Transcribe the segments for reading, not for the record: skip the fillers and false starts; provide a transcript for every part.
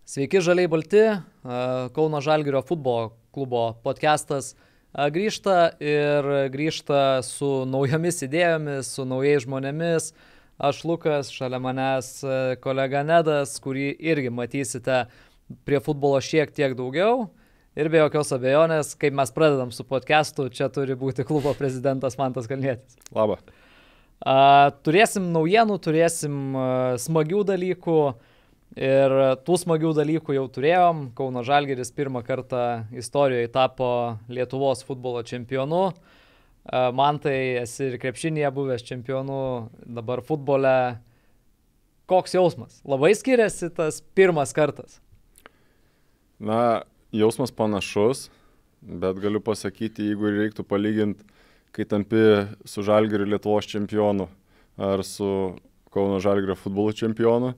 Sveiki žaliai balti, Kauno Žalgirio futbolo klubo podcastas grįžta ir grįžta su naujomis idėjomis, su naujais žmonėmis. Aš Lukas, šalia manęs kolega Nedas, kurį irgi matysite prie futbolo šiek tiek daugiau. Ir be jokios abejonės, kaip mes pradedam su podcastu, čia turi būti klubo prezidentas Mantas Kalnietis. Labą. Turėsim naujienų, turėsim smagių dalykų. Ir tų smagių dalykų jau turėjom. Kauno Žalgiris pirmą kartą istorijoje tapo Lietuvos futbolo čempionu. Mantai, esi ir krepšinėje buvęs čempionu, dabar futbole. Koks jausmas? Labai skiriasi tas pirmas kartas? Na, jausmas panašus, bet galiu pasakyti, jeigu reiktų palyginti, kai tampi su Žalgiriu Lietuvos čempionu ar su Kauno Žalgirio futbolo čempionu,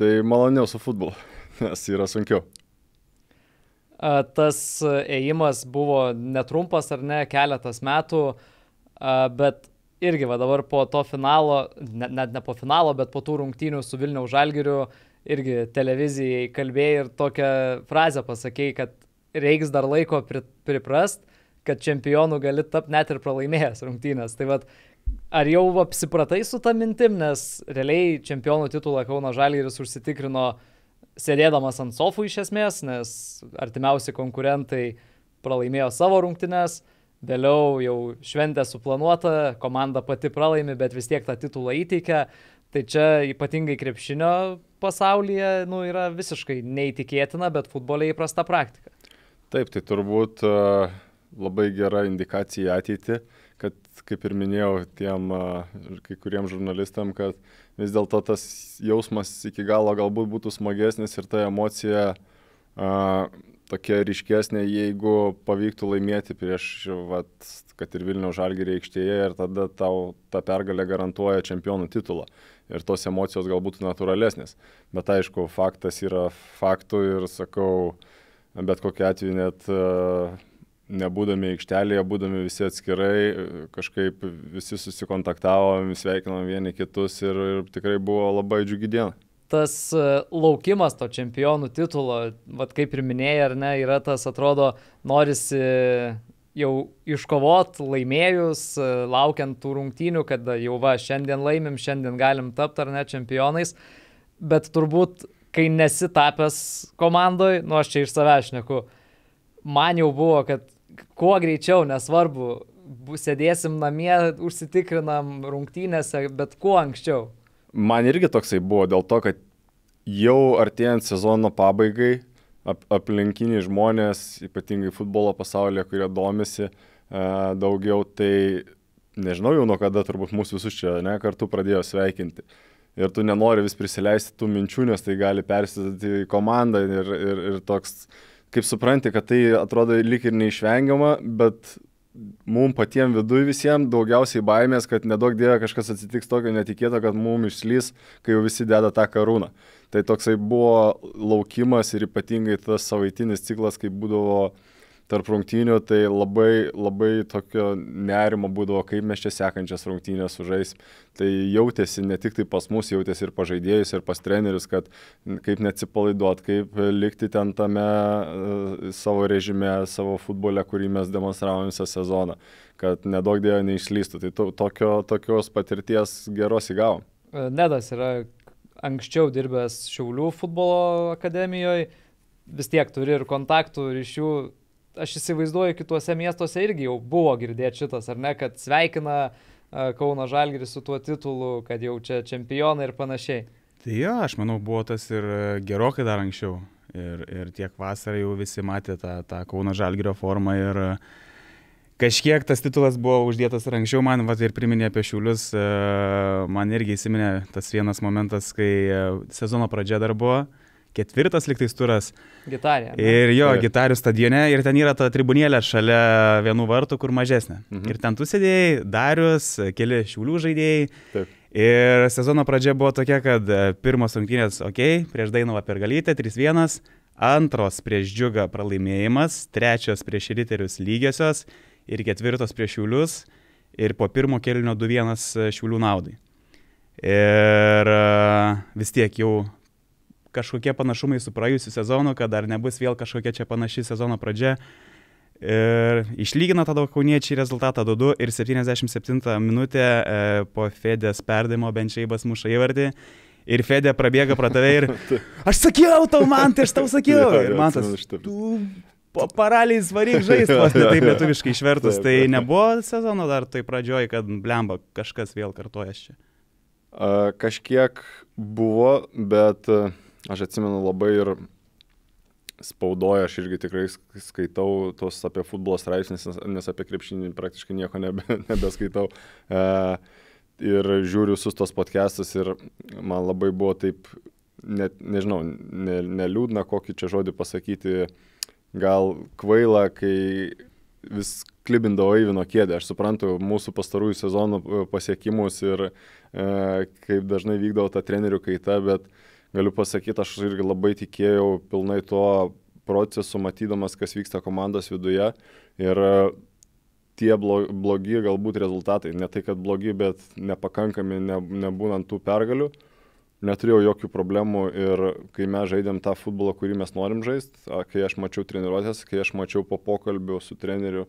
tai maloniau su futbolu, nes yra sunkiau. Tas ėjimas buvo netrumpas ar ne, keletas metų, bet irgi dabar po to finalo, net ne po finalo, bet po tų rungtynių su Vilniaus Žalgiriu, irgi televizijai kalbėjai ir tokią frazę pasakei, kad reiks dar laiko priprast, kad čempionu gali tapti net ir pralaimėjęs rungtynės. Tai ar jau apsipratai su ta mintim, nes realiai čempionų titulą Kauno Žalgiris užsitikrino sėdėdamas ant sofų iš esmės, nes artimiausi konkurentai pralaimėjo savo rungtynes, vėliau jau šventė suplanuota, komanda pati pralaimi, bet vis tiek tą titulą įteikia. Tai čia ypatingai krepšinio pasaulyje yra visiškai neįtikėtina, bet futbole įprasta praktika. Taip, tai turbūt labai gera indikacija į ateitį, kad, kaip ir minėjau, kai kuriems žurnalistam, kad vis dėlto tas jausmas iki galo galbūt būtų smagesnis ir ta emocija tokia ryškesnė, jeigu pavyktų laimėti prieš, kad ir Vilniaus Žalgirio aikštėje ir tada tau ta pergalė garantuoja čempionų titulą. Ir tos emocijos galbūt natūralesnės. Bet aišku, faktas yra faktų ir sakau, bet kokiu atveju net nebūdami aikštelėje, būdami visi atskirai, kažkaip visi susikontaktavom, sveikinom vieni kitus ir tikrai buvo labai džiugi diena. Tas laukimas to čempionų titulo, kaip ir minėjai, ar ne, yra tas, atrodo, norisi jau iškovot laimėjus, laukiant tų rungtynių, kad jau šiandien laimim, šiandien galim tapti ar ne čempionais, bet turbūt, kai nesi tapęs komandoj, aš čia iš savęs šneku, man jau buvo, kad kuo greičiau, nesvarbu, sėdėsim namie, užsitikrinam rungtynėse, bet kuo anksčiau. Man irgi toksai buvo dėl to, kad jau artėjant sezono pabaigai, aplinkiniai žmonės, ypatingai futbolo pasaulyje, kurie domisi daugiau, tai nežinau jau nuo kada turbūt mūsų visus čia kartu pradėjo sveikinti. Ir tu nenori vis prisileisti tų minčių, nes tai gali persidėti į komandą ir toks, kaip supranti, kad tai atrodo lyg ir neišvengiama, bet mums patiems viduje visiems daugiausiai baimės, kad nedaug dieve kažkas atsitiks tokio netikėto, kad mums išslys, kai jau visi deda tą karūną. Tai toksai buvo laukimas ir ypatingai tas savaitinis ciklas, kai būdavo tarp rungtynių, tai labai tokio nerimo būdavo, kaip mes čia sekančias rungtynės sužaisim. Tai jautėsi ne tik tai pas mus, jautėsi ir pas žaidėjus, ir pas trenerius, kad kaip neatsipalaiduot, kaip likti ten tame savo režime, savo futbole, kurį mes demonstravom visą sezoną, kad nedaug dėjo neišslystų. Tai tokios patirties geros įgavom. Nedas yra anksčiau dirbęs Šiaulių futbolo akademijoje, vis tiek turi ir kontaktų, ryšių. Aš įsivaizduoju, kituose miestuose irgi jau buvo girdėti šitas, ar ne, kad sveikina Kauno Žalgiris su tuo titulu, kad jau čia čempionai ir panašiai. Tai jo, aš manau, buvo tas ir gerokai dar anksčiau. Ir tiek vasarą jau visi matė tą Kauno Žalgirio formą ir kažkiek tas titulas buvo uždėtas ir anksčiau. Man ir priminė apie Šiaulius, man irgi įsiminė tas vienas momentas, kai sezono pradžia dar buvo. 4. lygtais turas. Gitarė. Ir jo, Gitarių stadione, ir ten yra ta tribunėlė šalia vienų vartų, kur mažesnė. Ir ten tu sėdėjai, Darius, keli Šiaulių žaidėjai. Taip. Ir sezono pradžia buvo tokia, kad pirmos rungtynės, prieš Dainavą Pergalytę 3-1, antros prieš Džiugą pralaimėjimas, trečios prieš Riterius lygiosios ir 4 prieš Šiaulius ir po pirmo kėlinio 2-1 Šiaulių naudai. Ir vis tiek jau kažkokie panašumai su praėjusiu sezonu, kad dar nebus vėl kažkokia čia panaši sezono pradžia. Ir išlygino tada kauniečiai rezultatą 2-2 ir 77 minutę po Fedės perdavimo Benčeibas muša įvartį. Ir Fedė prabėga pro tave ir aš sakiau tau, man, tai aš tau sakiau. Ir man tas, tu paraliais varyk žaisti, taip lietuviškai išvertus. Tai nebuvo sezono dar tai pradžioj, kad blemba kažkas vėl kartojas čia. Kažkiek buvo, bet aš atsimenu labai ir spaudoje, aš irgi tikrai skaitau tos apie futbolo straipsnis, nes apie krepšinį praktiškai nieko nebeskaitau. Ir žiūriu visus tos podcastus ir man labai buvo taip, nežinau, neliūdna, kokį čia žodį pasakyti, gal kvaila, kai vis klibindavo Eivino kėdę. Aš suprantu mūsų pastarųjų sezonų pasiekimus ir kaip dažnai vykdavo ta trenerių kaita, bet galiu pasakyti, aš irgi labai tikėjau pilnai tuo procesu, matydamas, kas vyksta komandos viduje ir tie blogi galbūt rezultatai, ne tai, kad blogi, bet nepakankami, nebūnant tų pergalių, neturėjau jokių problemų ir kai mes žaidėm tą futbolą, kurį mes norim žaisti, kai aš mačiau treniruotės, kai aš mačiau po pokalbio su treneriu,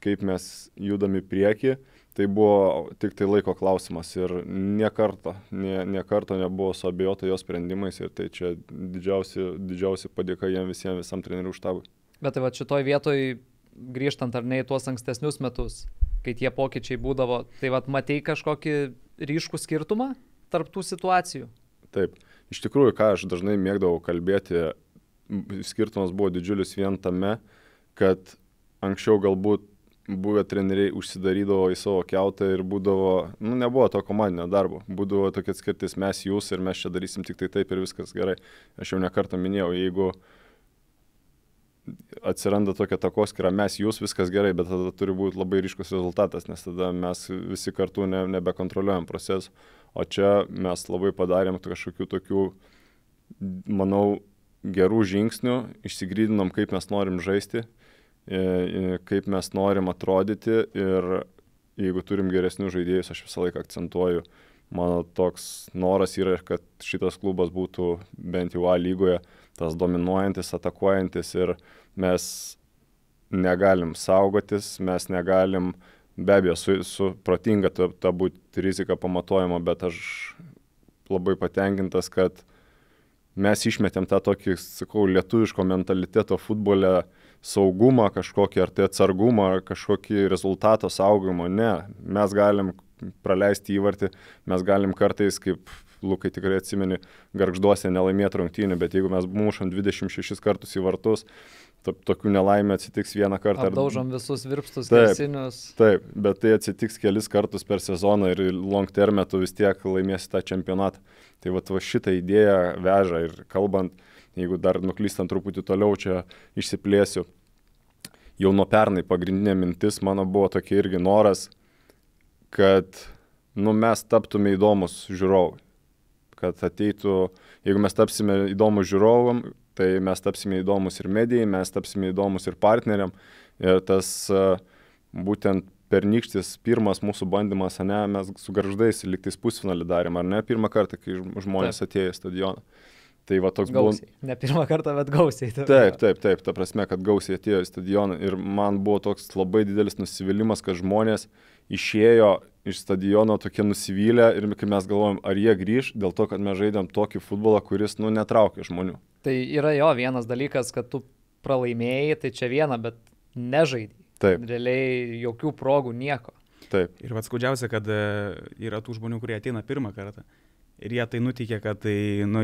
kaip mes judam į priekį, tai buvo tik tai laiko klausimas ir nė karto nebuvo suabejota jo sprendimais ir tai čia didžiausia padėka jiem visam trenerių štabui. Bet tai va šitoj vietoj, grįžtant ar ne į tuos ankstesnius metus, kai tie pokyčiai būdavo, tai va matei kažkokį ryškų skirtumą tarp tų situacijų? Taip. Iš tikrųjų, ką aš dažnai mėgdavau kalbėti, skirtumas buvo didžiulis vien tame, kad anksčiau galbūt buvę treneriai užsidarydavo į savo kiautą ir būdavo, nebuvo to komandinio darbo, būdavo tokia atskirtis mes jūs ir mes čia darysim tik tai taip ir viskas gerai. Aš jau nekartą minėjau, jeigu atsiranda tokia takoskyra, mes jūs viskas gerai, bet tada turi būti labai ryškus rezultatas, nes tada mes visi kartu nebekontroliuojam procesų. O čia mes labai padarėm kažkokių tokių, manau, gerų žingsnių, išsigrydinom, kaip mes norim žaisti, kaip mes norim atrodyti ir jeigu turim geresnių žaidėjus, aš visą laiką akcentuoju, mano toks noras yra, kad šitas klubas būtų bent jau A lygoje, tas dominuojantis, atakuojantis ir mes negalim saugotis, mes negalim, be abejo, su protinga ta būti rizika pamatuojama, bet aš labai patenkintas, kad mes išmetėm tą tokį, sakau, lietuviško mentaliteto futbole saugumą kažkokį, ar tai atsargumą, ar kažkokį rezultato saugimą. Ne, mes galim praleisti įvartį, mes galim kartais, kaip Lukai tikrai atsimeni, Gargžduose nelaimėti rungtynių, bet jeigu mes mušam 26 kartus į vartus, tokių nelaimė atsitiks vieną kartą. Apdaužom visus virpstus, kersinius. Taip, bet tai atsitiks kelis kartus per sezoną ir long terme tu vis tiek laimėsi tą čempionatą. Tai va šitą idėją veža ir kalbant, jeigu dar nuklystant truputį toliau čia išsiplėsiu, jau nuo pernai pagrindinė mintis mano buvo tokia irgi noras, kad mes taptume įdomus žiūrovai. Kad ateitų, jeigu mes tapsime įdomus žiūrovam, tai mes tapsime įdomus ir medijai, mes tapsime įdomus ir partneriam. Ir tas būtent pernykštis pirmas mūsų bandymas, mes su Gargždais lygtais pusfinalį darėm, ar ne, pirmą kartą, kai žmonės atėjo į stadioną. Tai va toks gausiai. Ne pirmą kartą, bet gausiai. Taip, ta prasme, kad gausiai atėjo į stadioną. Ir man buvo toks labai didelis nusivylimas, kad žmonės išėjo iš stadiono tokie nusivylę ir kai mes galvojom, ar jie grįž dėl to, kad mes žaidėm tokį futbolą, kuris, netraukia žmonių. Tai yra jo vienas dalykas, kad tu pralaimėjai, tai čia viena, bet nežaidai. Taip. Realiai jokių progų, nieko. Taip. Ir pats skaudžiausia, kad yra tų žmonių, kurie ateina pirmą kartą. Ir jie tai nutikė, kad tai,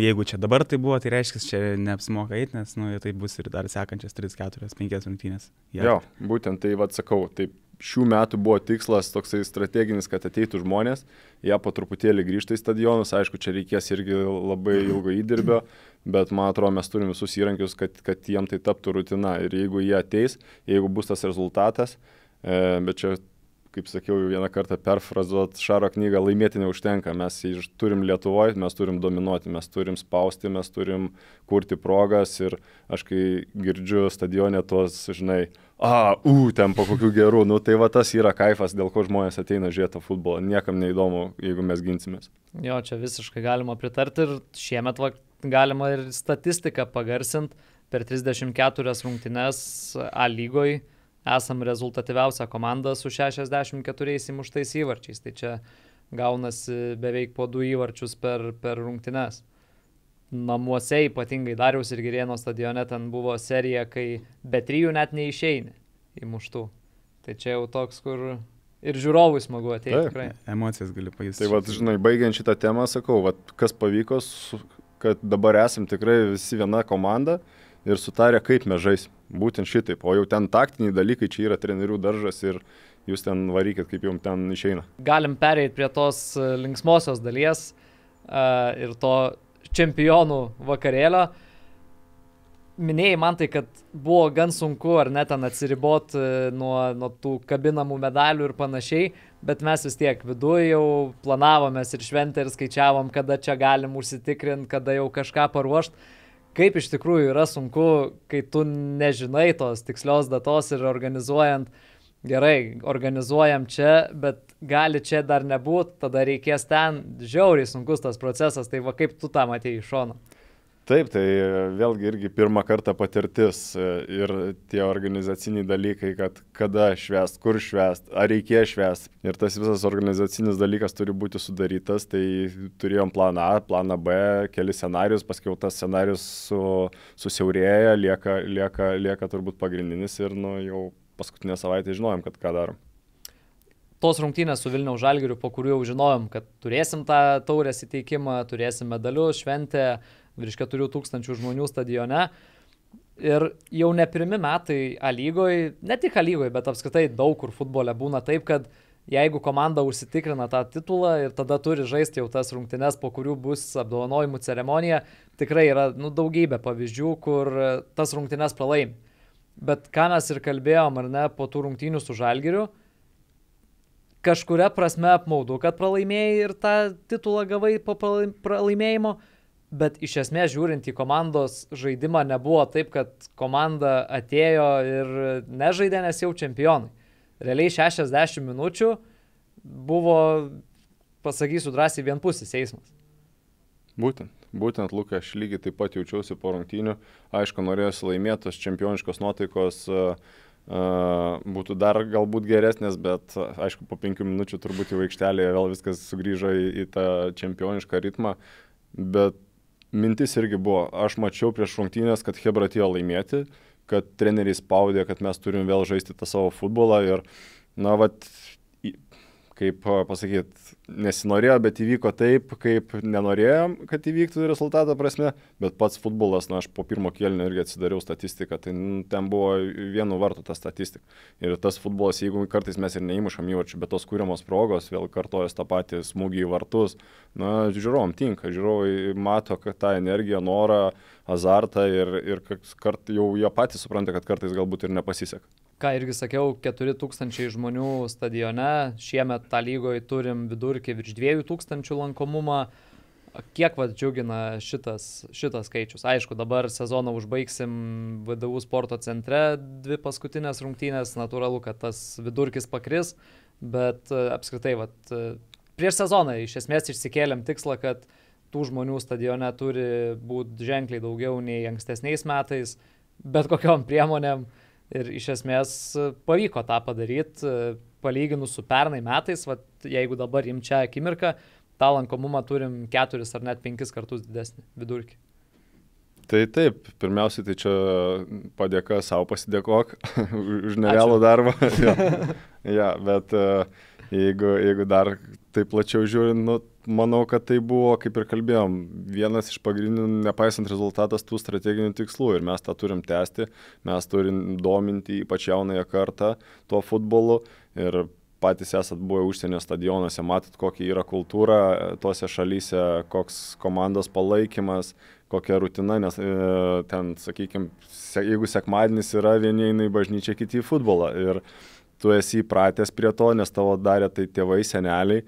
jeigu čia dabar tai buvo, tai reiškia, čia neapsimoka eiti, nes tai bus ir dar sekančias 3, 4, 5 rungtynės. Jo, būtent tai sakau, taip šių metų buvo tikslas toksai strateginis, kad ateitų žmonės, jie po truputėlį grįžta į stadionus, aišku, čia reikės irgi labai ilgo įdirbio, bet man atrodo, mes turim visus įrankius, kad jiem tai taptų rutina ir jeigu jie ateis, jeigu bus tas rezultatas, bet čia, kaip sakiau, vieną kartą perfrazuot Šaro knygą, laimėti neužtenka, mes turim Lietuvoje, mes turim dominuoti, mes turim spausti, mes turim kurti progas ir aš kai girdžiu stadione tuos, žinai, ten po kokių gerų, tai va tas yra kaifas, dėl ko žmonės ateina žiūrėti futbolą, niekam neįdomu, jeigu mes ginsimės. Jo, čia visiškai galima pritarti ir šiemet galima ir statistiką pagarsint. Per 34 rungtynes A lygoje esam rezultatyviausia komanda su 64 įmuštais įvarčiais. Tai čia gaunasi beveik po 2 įvarčius per rungtynes. Namuose ypatingai Dariaus ir Girėno stadione ten buvo serija, kai be 3 net neišeini įmuštų. Tai čia jau toks, kur ir žiūrovui smagu ateiti tikrai. Emocijas gali pajusti. Tai vat, žinai, baigiant šitą temą, sakau, vat, kas pavyko, kad dabar esam tikrai visi viena komanda ir sutarę, kaip mes žaisim. Būtent šitaip. O jau ten taktiniai dalykai, čia yra trenerių daržas ir jūs ten varykit, kaip jums ten išeina. Galim pereiti prie tos linksmosios dalies ir to čempionų vakarėlio. Minėjai man tai, kad buvo gan sunku ar net ten atsiribot nuo tų kabinamų medalių ir panašiai, bet mes vis tiek viduje jau planavomės ir šventę ir skaičiavom, kada čia galim užsitikrinti, kada jau kažką paruošti. Kaip iš tikrųjų yra sunku, kai tu nežinai tos tikslios datos ir organizuojant, gerai, organizuojam čia, bet gali čia dar nebūt, tada reikės ten, žiauriai sunkus tas procesas, tai va kaip tu tą matėjai iš šono? Taip, tai vėlgi irgi pirmą kartą patirtis ir tie organizaciniai dalykai, kad kada švęst, kur švęst, ar reikės švęst. Ir tas visas organizacinis dalykas turi būti sudarytas, tai turėjom planą A, planą B, kelis scenarius, paskiau tas scenarius susiaurėja, lieka turbūt pagrindinis ir jau paskutinę savaitę žinojom, kad ką darom. Tos rungtynės su Vilniaus Žalgiriu, po kurių jau žinojom, kad turėsim tą taurės įteikimą, turėsim medalius, šventę, virš 4000 žmonių stadione. Ir jau ne pirmi metai A lygoje, ne tik A lygoje, bet apskritai daug kur futbole būna taip, kad jeigu komanda užsitikrina tą titulą ir tada turi žaisti jau tas rungtynes, po kurių bus apdovanojimų ceremonija, tikrai yra daugybė pavyzdžių, kur tas rungtynes pralaimi. Bet ką mes ir kalbėjom, ar ne, po tų rungtynių su Žalgiriu, kažkuria prasme apmaudu, kad pralaimėjai ir tą titulą gavai po pralaimėjimo, bet iš esmės žiūrint į komandos žaidimą nebuvo taip, kad komanda atėjo ir nežaidė, nes jau čempionai. Realiai 60 minučių buvo, pasakysiu drąsiai, vienpusis eismas. Būtent, Luka, aš lygiai taip pat jaučiausi po rungtynių. Aišku, norėjusi laimėtos čempioniškos nuotaikos būtų dar galbūt geresnės, bet aišku, po 5 minučių turbūt jau aikštelėje vėl viskas sugrįžo į tą čempionišką ritmą. Bet mintis irgi buvo, aš mačiau prieš rungtynės, kad Chebra atėjo laimėti, kad treneriai spaudė, kad mes turim vėl žaisti tą savo futbolą ir, kaip pasakyt, nesinorėjo, bet įvyko taip, kaip nenorėjom, kad įvyktų rezultato prasme, bet pats futbolas, aš po pirmo kėlinio irgi atsidariau statistiką, tai ten buvo vienu vartu ta statistika. Ir tas futbolas, jeigu kartais mes ir neįmušam įvarčių, bet tos kūriamos progos, vėl kartojas tą patį smūgį į vartus, žiūrovom tinka, žiūrovai mato, kad tą energiją, norą, azartą ir jau jie patys supranta, kad kartais galbūt ir nepasiseka. Ką irgi sakiau, 4000 žmonių stadione, šiemet tą lygoje turim vidurkį virš 2000 lankomumą. Kiek džiugina šitas skaičius? Aišku, dabar sezoną užbaigsim VDU sporto centre 2 paskutinės rungtynės, natūralu, kad tas vidurkis pakris, bet apskritai, prieš sezoną iš esmės išsikėlėm tikslą, kad tų žmonių stadione turi būti ženkliai daugiau nei ankstesniais metais, bet kokiom priemonėm. Ir iš esmės pavyko tą padaryti, palyginus su pernai metais, jeigu dabar čia akimirką, tą lankomumą turim 4 ar net 5 kartus didesnį vidurkį. Tai taip, pirmiausiai tai čia padėka savo pasidėkok už nerealų darbą. Bet jeigu dar taip plačiau žiūrint, manau, kad tai buvo, kaip ir kalbėjom, vienas iš pagrindinių, nepaisant rezultatas tų strateginių tikslų ir mes tą turim tęsti, mes turim dominti ypač jaunąją kartą tuo futbolu ir patys esat buvę užsienio stadionuose, matot, kokia yra kultūra tose šalyse, koks komandos palaikymas, kokia rutina, nes ten, sakykime, jeigu sekmadienis yra, vieni eina į bažnyčią, kiti į futbolą ir tu esi įpratęs prie to, nes tavo darė tai tėvai, seneliai.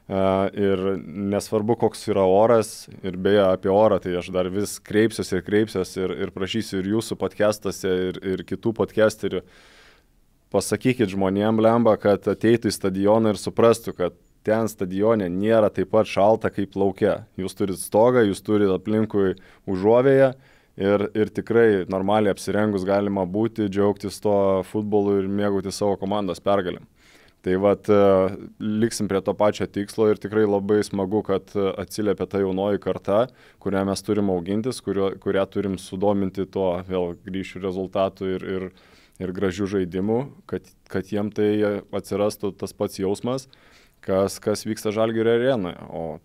Ir nesvarbu, koks yra oras, ir beje apie orą, tai aš dar vis kreipsiuosi ir prašysiu ir jūsų podcastuose, ir kitų podcasterių. Pasakykit žmonėm, blemba, kad ateitų į stadioną ir suprastų, kad ten stadione nėra taip pat šalta kaip lauke. Jūs turit stogą, jūs turit aplinkui užuovėją ir tikrai normaliai apsirengus galima būti, džiaugtis to futbolu ir mėgauti savo komandos pergalėm. Tai vat, liksim prie to pačio tikslo ir tikrai labai smagu, kad atsiliepia ta jaunoji karta, kurią mes turim augintis, kurią turim sudominti to vėl grįšių rezultatų ir gražių žaidimų, kad jiem tai atsirastų tas pats jausmas, kas vyksta Žalgirio arenoje. O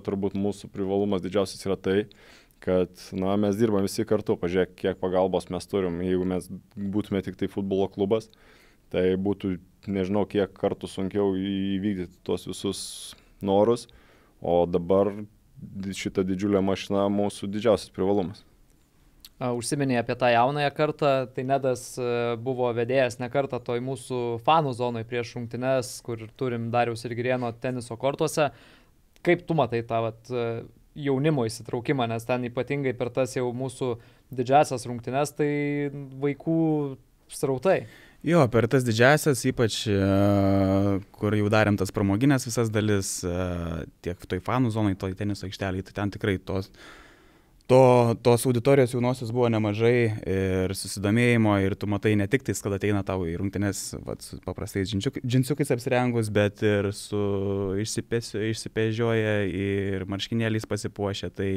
turbūt mūsų privalumas didžiausias yra tai, kad mes dirbam visi kartu, pažiūrėk, kiek pagalbos mes turim. Jeigu mes būtume tik tai futbolo klubas, tai būtų nežinau, kiek kartų sunkiau įvykdyti tuos visus norus, o dabar šita didžiulė mašina mūsų didžiausias privalumas. Užsiminė apie tą jaunąją kartą, tai Nedas buvo vedėjas ne kartą toj mūsų fanų zonoj prieš rungtynes, kur turim Dariaus ir Girėno teniso kortuose. Kaip tu matai tą jaunimo įsitraukimą, nes ten ypatingai per tas jau mūsų didžiasias rungtynes, tai vaikų srautai? Jo, per tas didžiasias, ypač kur jau darėm tas pramoginės visas dalis, tiek toj fanų zonai, toj teniso aikštelėje, tai ten tikrai tos auditorijos jaunosios buvo nemažai ir susidomėjimo, ir tu matai ne tik tais, kad ateina tau į rungtynes su paprastais džinsiukais apsirengus, bet ir su išsipėžioję ir marškinėliais pasipuošę. Tai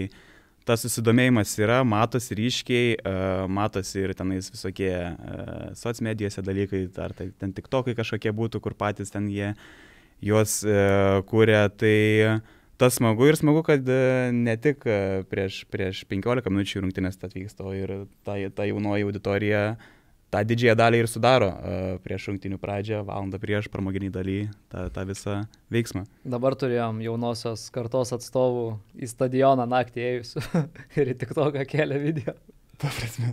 tas susidomėjimas yra, matosi ryškiai, matosi ir tenais visokie socmedijose dalykai, ar tai ten tiktokai kažkokie būtų, kur patys ten jie juos kūrė. Tai tas smagu ir smagu, kad ne tik prieš 15 minučių rungtynės atvyksta, o ir ta jaunoji auditorija tą didžiąją dalį ir sudaro prieš rungtynių pradžią, valandą prieš pramoginį dalį tą visą veiksmą. Dabar turėjom jaunosios kartos atstovų į stadioną naktį ėjusių ir į TikToką kėlė video. Paprasme.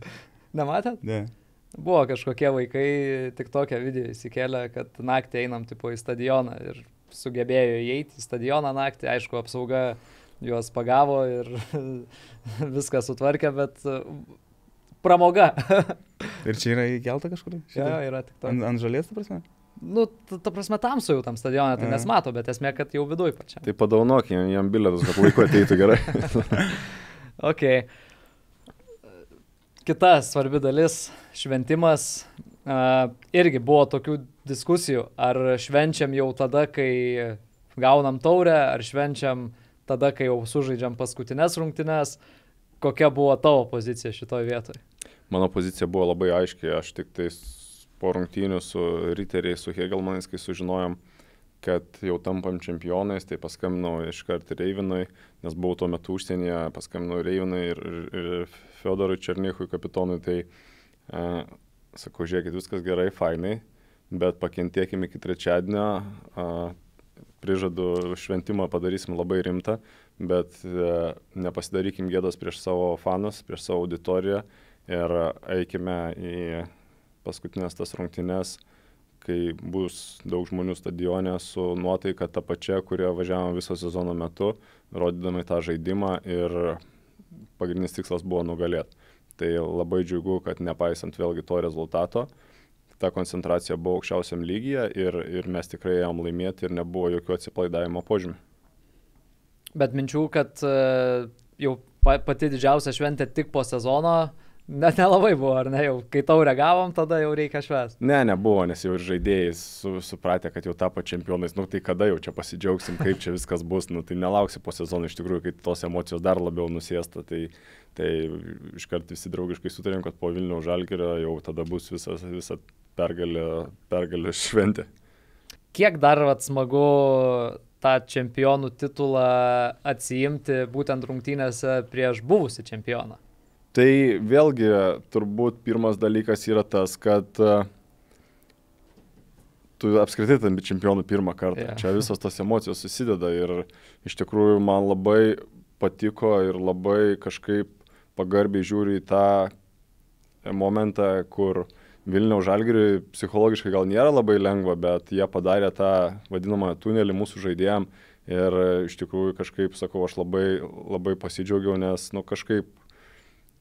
Nematėt? Ne. Buvo kažkokie vaikai TikTokę video įsikėlė, kad naktį einam tipo į stadioną ir sugebėjo įeiti į stadioną naktį. Aišku, apsauga juos pagavo ir viską sutvarkė, bet pramoga. Ir čia yra įkelta kažkur? Jo, yra tik to. Ant žolės, ta prasme? Nu, ta prasme, tamsu jau tam stadione, tai nesmato, bet esmė, kad jau viduj pačia. Tai padaunuok jam bilietus, kad laiku ateitų gerai. Ok. Kita svarbi dalis – šventimas. Irgi buvo tokių diskusijų, ar švenčiam jau tada, kai gaunam taurę, ar švenčiam tada, kai jau sužaidžiam paskutinės rungtynes. Kokia buvo tavo pozicija šitoj vietoj? Mano pozicija buvo labai aiški. Aš tik tais po rungtynių su riteriais, su Hegelmanais, kai sužinojom, kad jau tampam čempionais, tai paskambinau iškart Reivinui, nes buvau tuo metu užsienyje, paskambinau Reivinui ir Fiodorui Černychui, kapitonui, tai sakau, žiūrėkit, viskas gerai, fainai, bet pakentėkime iki trečiadienio, prižadu, šventimą padarysim labai rimtą, bet nepasidarykim gėdos prieš savo fanus, prieš savo auditoriją ir eikime į paskutinės tas rungtynes, kai bus daug žmonių stadione su nuotaika ta pačia, kurie važiavome viso sezono metu, rodydami tą žaidimą ir pagrindinis tikslas buvo nugalėti. Tai labai džiugu, kad nepaisant vėlgi to rezultato, ta koncentracija buvo aukščiausiam lygyje ir mes tikrai ėjom laimėti ir nebuvo jokių atsipalaidavimo požymių. Bet minčių, kad jau pati didžiausia šventė tik po sezono, net nelabai buvo, ar ne? Jau kai taurę gavom, tada jau reikia švęsti. Ne, nebuvo, nes jau ir žaidėjai supratė, kad jau tapo čempionais. Nu tai kada jau čia pasidžiaugsim, kaip čia viskas bus. Nu tai nelauksi po sezono iš tikrųjų, kai tos emocijos dar labiau nusėsta. Tai iškart visi draugiškai sutarėm, kad po Vilniaus Žalgirio jau tada bus visa pergalė šventė. Kiek dar smagu tą čempionų titulą atsiimti būtent rungtynėse prieš buvusį čempioną? Tai vėlgi turbūt pirmas dalykas yra tas, kad tu apskritai tampi čempionų pirmą kartą. Yeah. Čia visos tos emocijos susideda ir iš tikrųjų man labai patiko ir labai kažkaip pagarbiai žiūri į tą momentą, kur Vilniaus Žalgiriui psichologiškai gal nėra labai lengva, bet jie padarė tą vadinamą tunelį mūsų žaidėjam ir iš tikrųjų kažkaip, sakau, aš labai pasidžiaugiau, nes kažkaip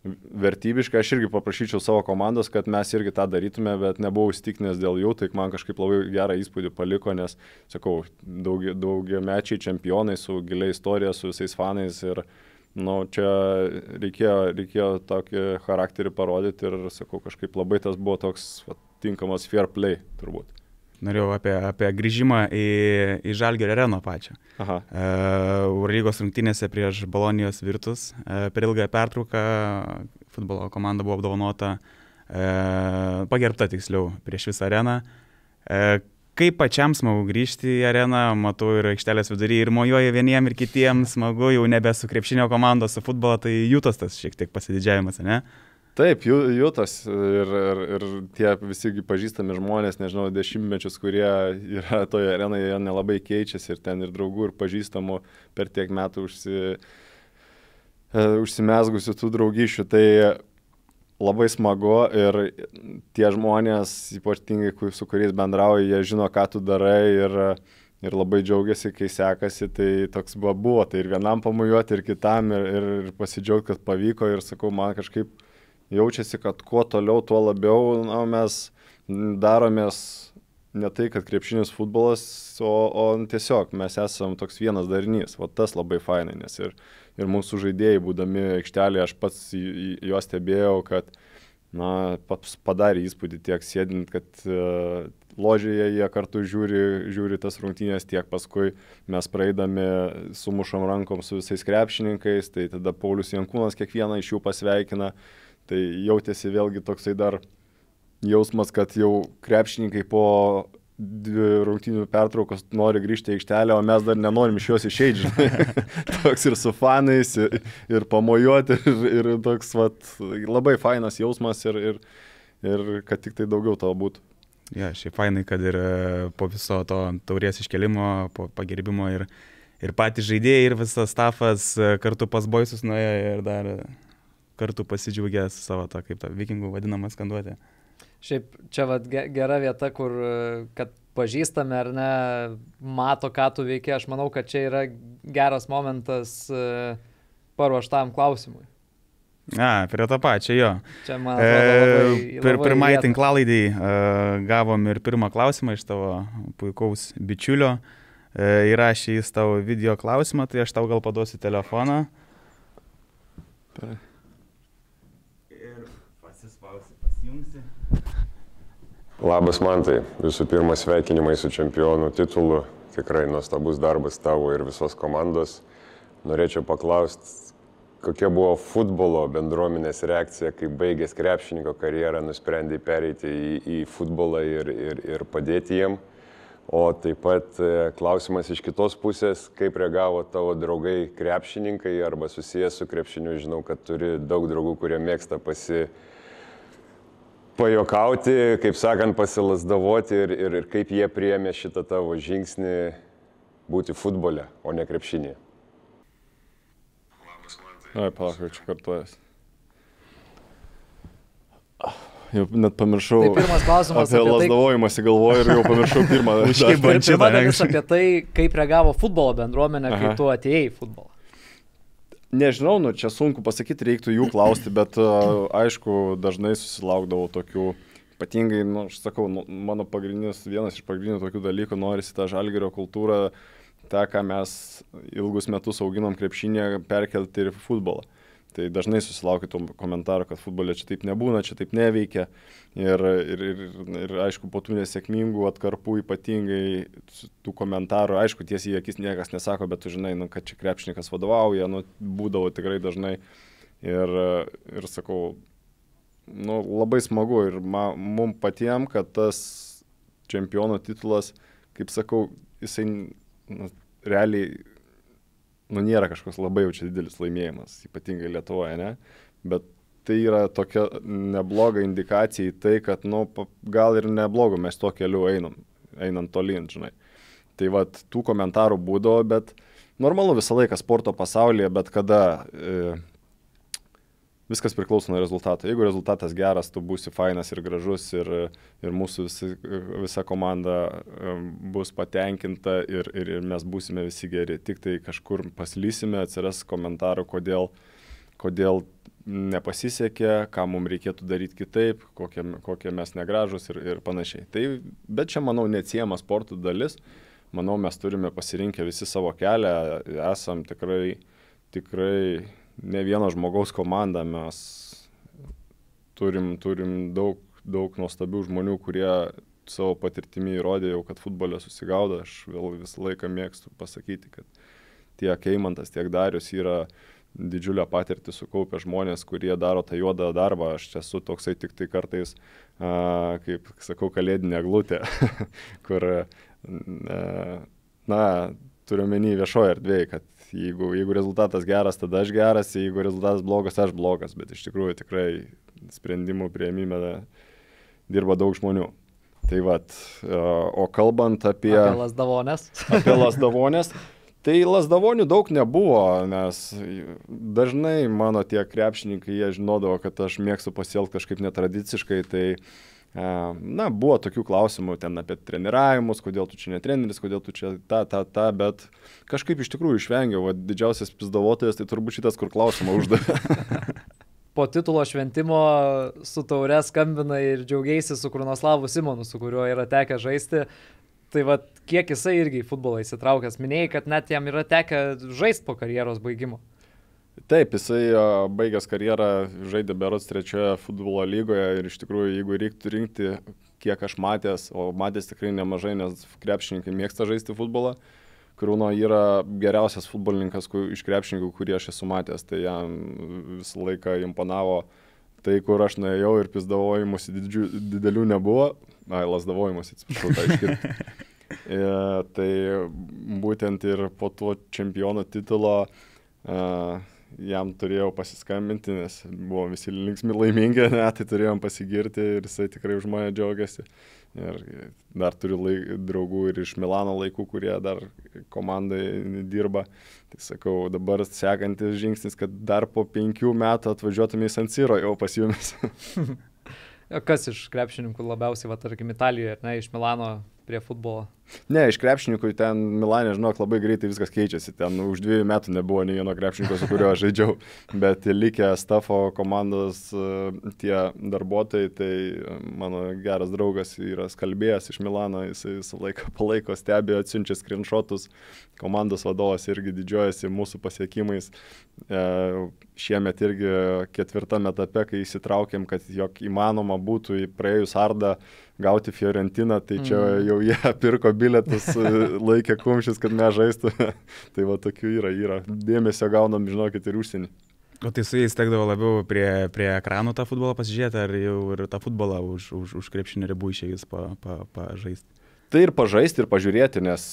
vertybiškai. Aš irgi paprašyčiau savo komandos, kad mes irgi tą darytume, bet nebuvau įsitikinęs dėl jų, tai man kažkaip labai gerą įspūdį paliko, nes, sakau, daugiamečiai čempionai su gilia istorija, su visais fanais ir čia reikėjo tokį charakterį parodyti ir, sakau, kažkaip labai tas buvo toks tinkamas fair play turbūt. Norėjau apie grįžimą į Žalgirio areną pačią. Eurolygos rungtynėse prieš Bolonijos Virtus per ilgą pertrauką futbolo komanda buvo apdovanota, pagerbta tiksliau, prieš visą areną. Kaip pačiam smagu grįžti į areną, matau ir aikštelės vidury ir mojuoja vieniem ir kitiems, smagu jau nebe su krepšinio komandos, su futbolo, tai jūtas tas šiek tiek pasididžiavimas, ne? Taip, jūtas ir tie visi pažįstami žmonės, nežinau, dešimtmečius, kurie yra toje arenoje, jie nelabai keičiasi ir ten ir draugų, ir pažįstamų per tiek metų užsimezgusių tų draugyšių. Tai labai smagu ir tie žmonės, ypatingai su kuriais bendrauji, jie žino, ką tu darai ir labai džiaugiasi, kai sekasi. Tai toks buvo, tai ir vienam pamojuoti, ir kitam, ir pasidžiaugti, kad pavyko ir sakau, man kažkaip jaučiasi, kad kuo toliau, tuo labiau mes daromės ne tai, kad krepšinis futbolas, o tiesiog mes esam toks vienas darinys. O tas labai fainai, nes ir mūsų žaidėjai, būdami aikštelėje, aš pats juos stebėjau, kad padarė įspūdį tiek sėdint, kad ložėje jie kartu žiūri tas rungtynės, tiek paskui mes praeidami sumušam rankom su visais krepšininkais, tai tada Paulius Jankūnas kiekvieną iš jų pasveikina. Tai jautėsi vėlgi toksai dar jausmas, kad jau krepšininkai po rungtynių pertraukos nori grįžti į aikštelę, o mes dar nenorim iš jos išeiti. Toks ir su fanais, ir pamojuoti, ir toks labai fainas jausmas ir kad tik tai daugiau to būtų. Ja, šiaip fainai, kad ir po viso to taurės iškelimo, po pagerbimo ir patys žaidėjai, ir visas stafas kartu pas boisus nuėjo ir dar kartu pasidžiaugęs savo tą, kaip tą vikingų vadinamą skanduotę. Šiaip čia gera vieta, kur kad pažįstame ar ne, mato, ką tu veiki. Aš manau, kad čia yra geras momentas paruoštam klausimui. Prie to pačio, jo. Čia, man atrodo, pirmai tinklalaidai gavom ir pirmą klausimą iš tavo puikaus bičiulio. Įrašė jis tavo video klausimą, tai aš tau gal paduosiu telefoną. Labas Mantai, visų pirma sveikinimai su čempionų titulu, tikrai nuostabus darbas tavo ir visos komandos. Norėčiau paklausti, kokia buvo futbolo bendruomenės reakcija, kai baigęs krepšininko karjerą nusprendė pereiti į futbolą ir padėti jiem. O taip pat klausimas iš kitos pusės, kaip reagavo tavo draugai krepšininkai arba susijęs su krepšiniu. Žinau, kad turi daug draugų, kurie mėgsta pajokauti, kaip sakant, pasilasdavoti ir kaip jie priėmė šitą tavo žingsnį būti futbole, o ne krepšinėje. Palauk, čia kartuojas. Jau net pamiršau. Tai pirmas klausimas apie lasdavojimąsi galvoju ir jau pamiršau pirmą. Pirma dalis apie tai, kaip reagavo futbolo bendruomenė, kai tu atėjai į futbolą. Nežinau, čia sunku pasakyti, reiktų jų klausti, bet aišku, dažnai susilaukdavau tokių, ypatingai, aš sakau, mano vienas iš pagrindinių tokių dalykų, norisi tą Žalgirio kultūrą, tą, ką mes ilgus metus auginom krepšinėje, perkelti ir futbolą. Tai dažnai susilaukiu tų komentarų, kad futbolė čia taip nebūna, čia taip neveikia. Ir aišku, po tų nesėkmingų atkarpų ypatingai tų komentarų, aišku, tiesiai į akis niekas nesako, bet tu žinai, kad čia krepšininkas vadovauja, būdavo tikrai dažnai. Ir sakau, labai smagu ir mum patiem, kad tas čempiono titulas, kaip sakau, jisai realiai nėra kažkoks labai jau čia didelis laimėjimas, ypatingai Lietuvoje, ne? Bet tai yra tokia nebloga indikacija į tai, kad, gal ir neblogo mes tuo keliu einam tolyn, žinai. Tai tų komentarų būdavo, bet normalu visą laiką sporto pasaulyje, bet kada viskas priklauso nuo rezultato. Jeigu rezultatas geras, tu būsi fainas ir gražus ir mūsų visa komanda bus patenkinta ir mes būsime visi geri. Tik tai kažkur paslysime, atsiras komentarų, kodėl nepasisekė, ką mums reikėtų daryti kitaip, kokie mes negražus ir panašiai. Tai, bet čia, manau, neatsiejama sportų dalis. Manau, mes turime pasirinkę visi savo kelią, esam tikrai ne vieno žmogaus komanda, mes turim daug nuostabių žmonių, kurie savo patirtimi įrodė jau, kad futbole susigaudo. Aš vėl visą laiką mėgstu pasakyti, kad tiek Eimantas, tiek Darius yra didžiulę patirtį sukaupę žmonės, kurie daro tą juodą darbą. Aš esu toksai tik tai kartais, kaip sakau, kalėdinė eglutė, kur, turiu menį viešoje erdvėje, kad jeigu rezultatas geras, tada aš geras, jeigu rezultatas blogas, aš blogas, bet iš tikrųjų tikrai sprendimų priėmime dirba daug žmonių. Tai vat, o kalbant apie Lazdavonės, tai Lazdavonių daug nebuvo, nes dažnai mano tie krepšininkai, jie žinodavo, kad aš mėgstu pasielgti kažkaip netradiciškai, tai buvo tokių klausimų ten apie treniravimus, kodėl tu čia netreneris, kodėl tu čia bet kažkaip iš tikrųjų išvengiau, didžiausias pizdavotojas, tai turbūt šitas, kur klausimą uždavė. Po titulo šventimo su taure skambina ir džiaugiaisi su Krunoslavu Simonu, su kuriuo yra tekę žaisti. Tai vat, kiek jisai irgi į futbolą įsitraukęs? Minėjai, kad net jam yra tekę žaisti po karjeros baigimo. Taip, jisai baigęs karjerą, žaidė berods 3 futbolo lygoje ir iš tikrųjų, jeigu reiktų rinkti, kiek aš matęs, o matęs tikrai nemažai, nes krepšininkai mėgsta žaisti futbolą, Krūno yra geriausias futbolininkas iš krepšininkų, kurį aš esu matęs, tai jam visą laiką imponavo tai, kur aš nuėjau ir pizdavojimusi didelių nebuvo. Lazdavojimusi, atsiprašau, tai iškirti. Tai būtent ir po to čempiono titulo jam turėjau pasiskambinti, nes buvom visi linksmi laimingi, tai turėjom pasigirti ir jisai tikrai už mane džiaugiasi. Ir dar turiu draugų ir iš Milano laikų, kurie dar komandai dirba. Tai sakau, dabar sekantis žingsnis, kad dar po 5 metų atvažiuotume į San Siro jau pas jumis. Kas iš krepšininkų labiausiai, tarkim, Italijoje, ne, iš Milano prie futbolo? Ne, iš krepšininkų ten Milane, žinok, labai greitai viskas keičiasi. Ten už 2 metų nebuvo nei vieno krepšininko, su kuriuo aš žaidžiau, bet likę staffo komandos tie darbuotojai, tai mano geras draugas yra Skalbėjas iš Milano, jis visą laiką palaiko, stebi, atsiunčia screenshotus, komandos vadovas irgi didžiuojasi mūsų pasiekimais. Šiemet irgi 4 etape, kai įsitraukėm, kad jog įmanoma būtų praėjus Ardą gauti Fiorentiną, tai čia jau jie pirko bilietus, laikė kumščius, kad mes žaistume. Tai va tokių yra. Dėmesio gaunam, žinokit, ir užsienį. O tai su jais tekdavo labiau prie ekranų tą futbolą pasižiūrėti, ar jau ir tą futbolą už krepšinio ribų išėjus pažaisti? Tai ir pažaisti, ir pažiūrėti, nes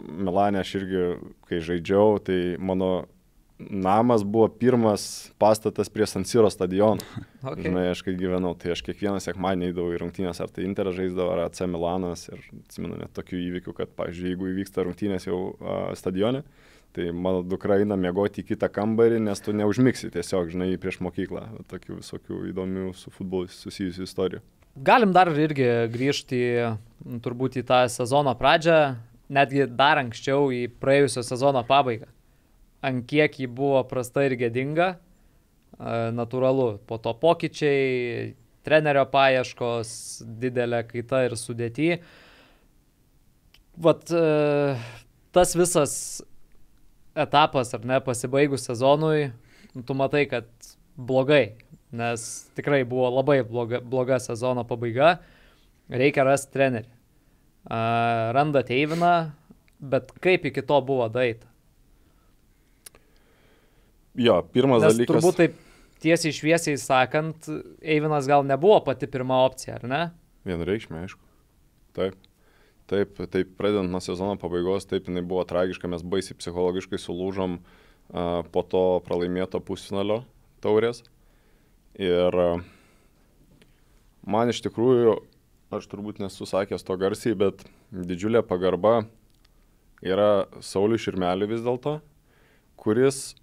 Milane aš irgi, kai žaidžiau, tai mano namas buvo pirmas pastatas prie San Siro stadiono. Okay. Žinai, aš kai gyvenau, tai aš kiekvieną sekmadienį eidavau į rungtynės, ar tai Interas žaisdavo, ar AC Milanas. Ir atsimenu net tokių įvykių, kad, pavyzdžiui, jeigu įvyksta rungtynės jau stadione, tai mano dukra eina miegoti į kitą kambarį, nes tu neužmigsi tiesiog, žinai, prieš mokyklą. Tokių visokių įdomių su futbolu susijusių istorijų. Galim dar irgi grįžti turbūt į tą sezono pradžią, netgi dar anksčiau į praėjusio sezono pabaigą. Ant kiek jį buvo prasta ir gėdinga, natūralu, po to pokyčiai, trenerio paieškos, didelė kaita ir sudėty. Vat tas visas etapas, ar ne, pasibaigus sezonui, tu matai, kad blogai, nes tikrai buvo labai bloga sezono pabaiga, reikia rasti trenerį. Randa Eiviną, bet kaip iki to buvo daeita? Jo, pirmas Nes dalykas. Turbūt taip tiesiai šviesiai sakant, Eivinas gal nebuvo pati pirma opcija, ar ne? Vienareikšmiai, aišku. Taip, pradedant nuo sezono pabaigos, taip, jinai buvo tragiška, mes baisiai psichologiškai sulūžom po to pralaimėto pusfinalio taurės. Ir man iš tikrųjų, aš turbūt nesu sakęs to garsiai, bet didžiulė pagarba yra Sauliui Širmeliui vis dėlto, kuris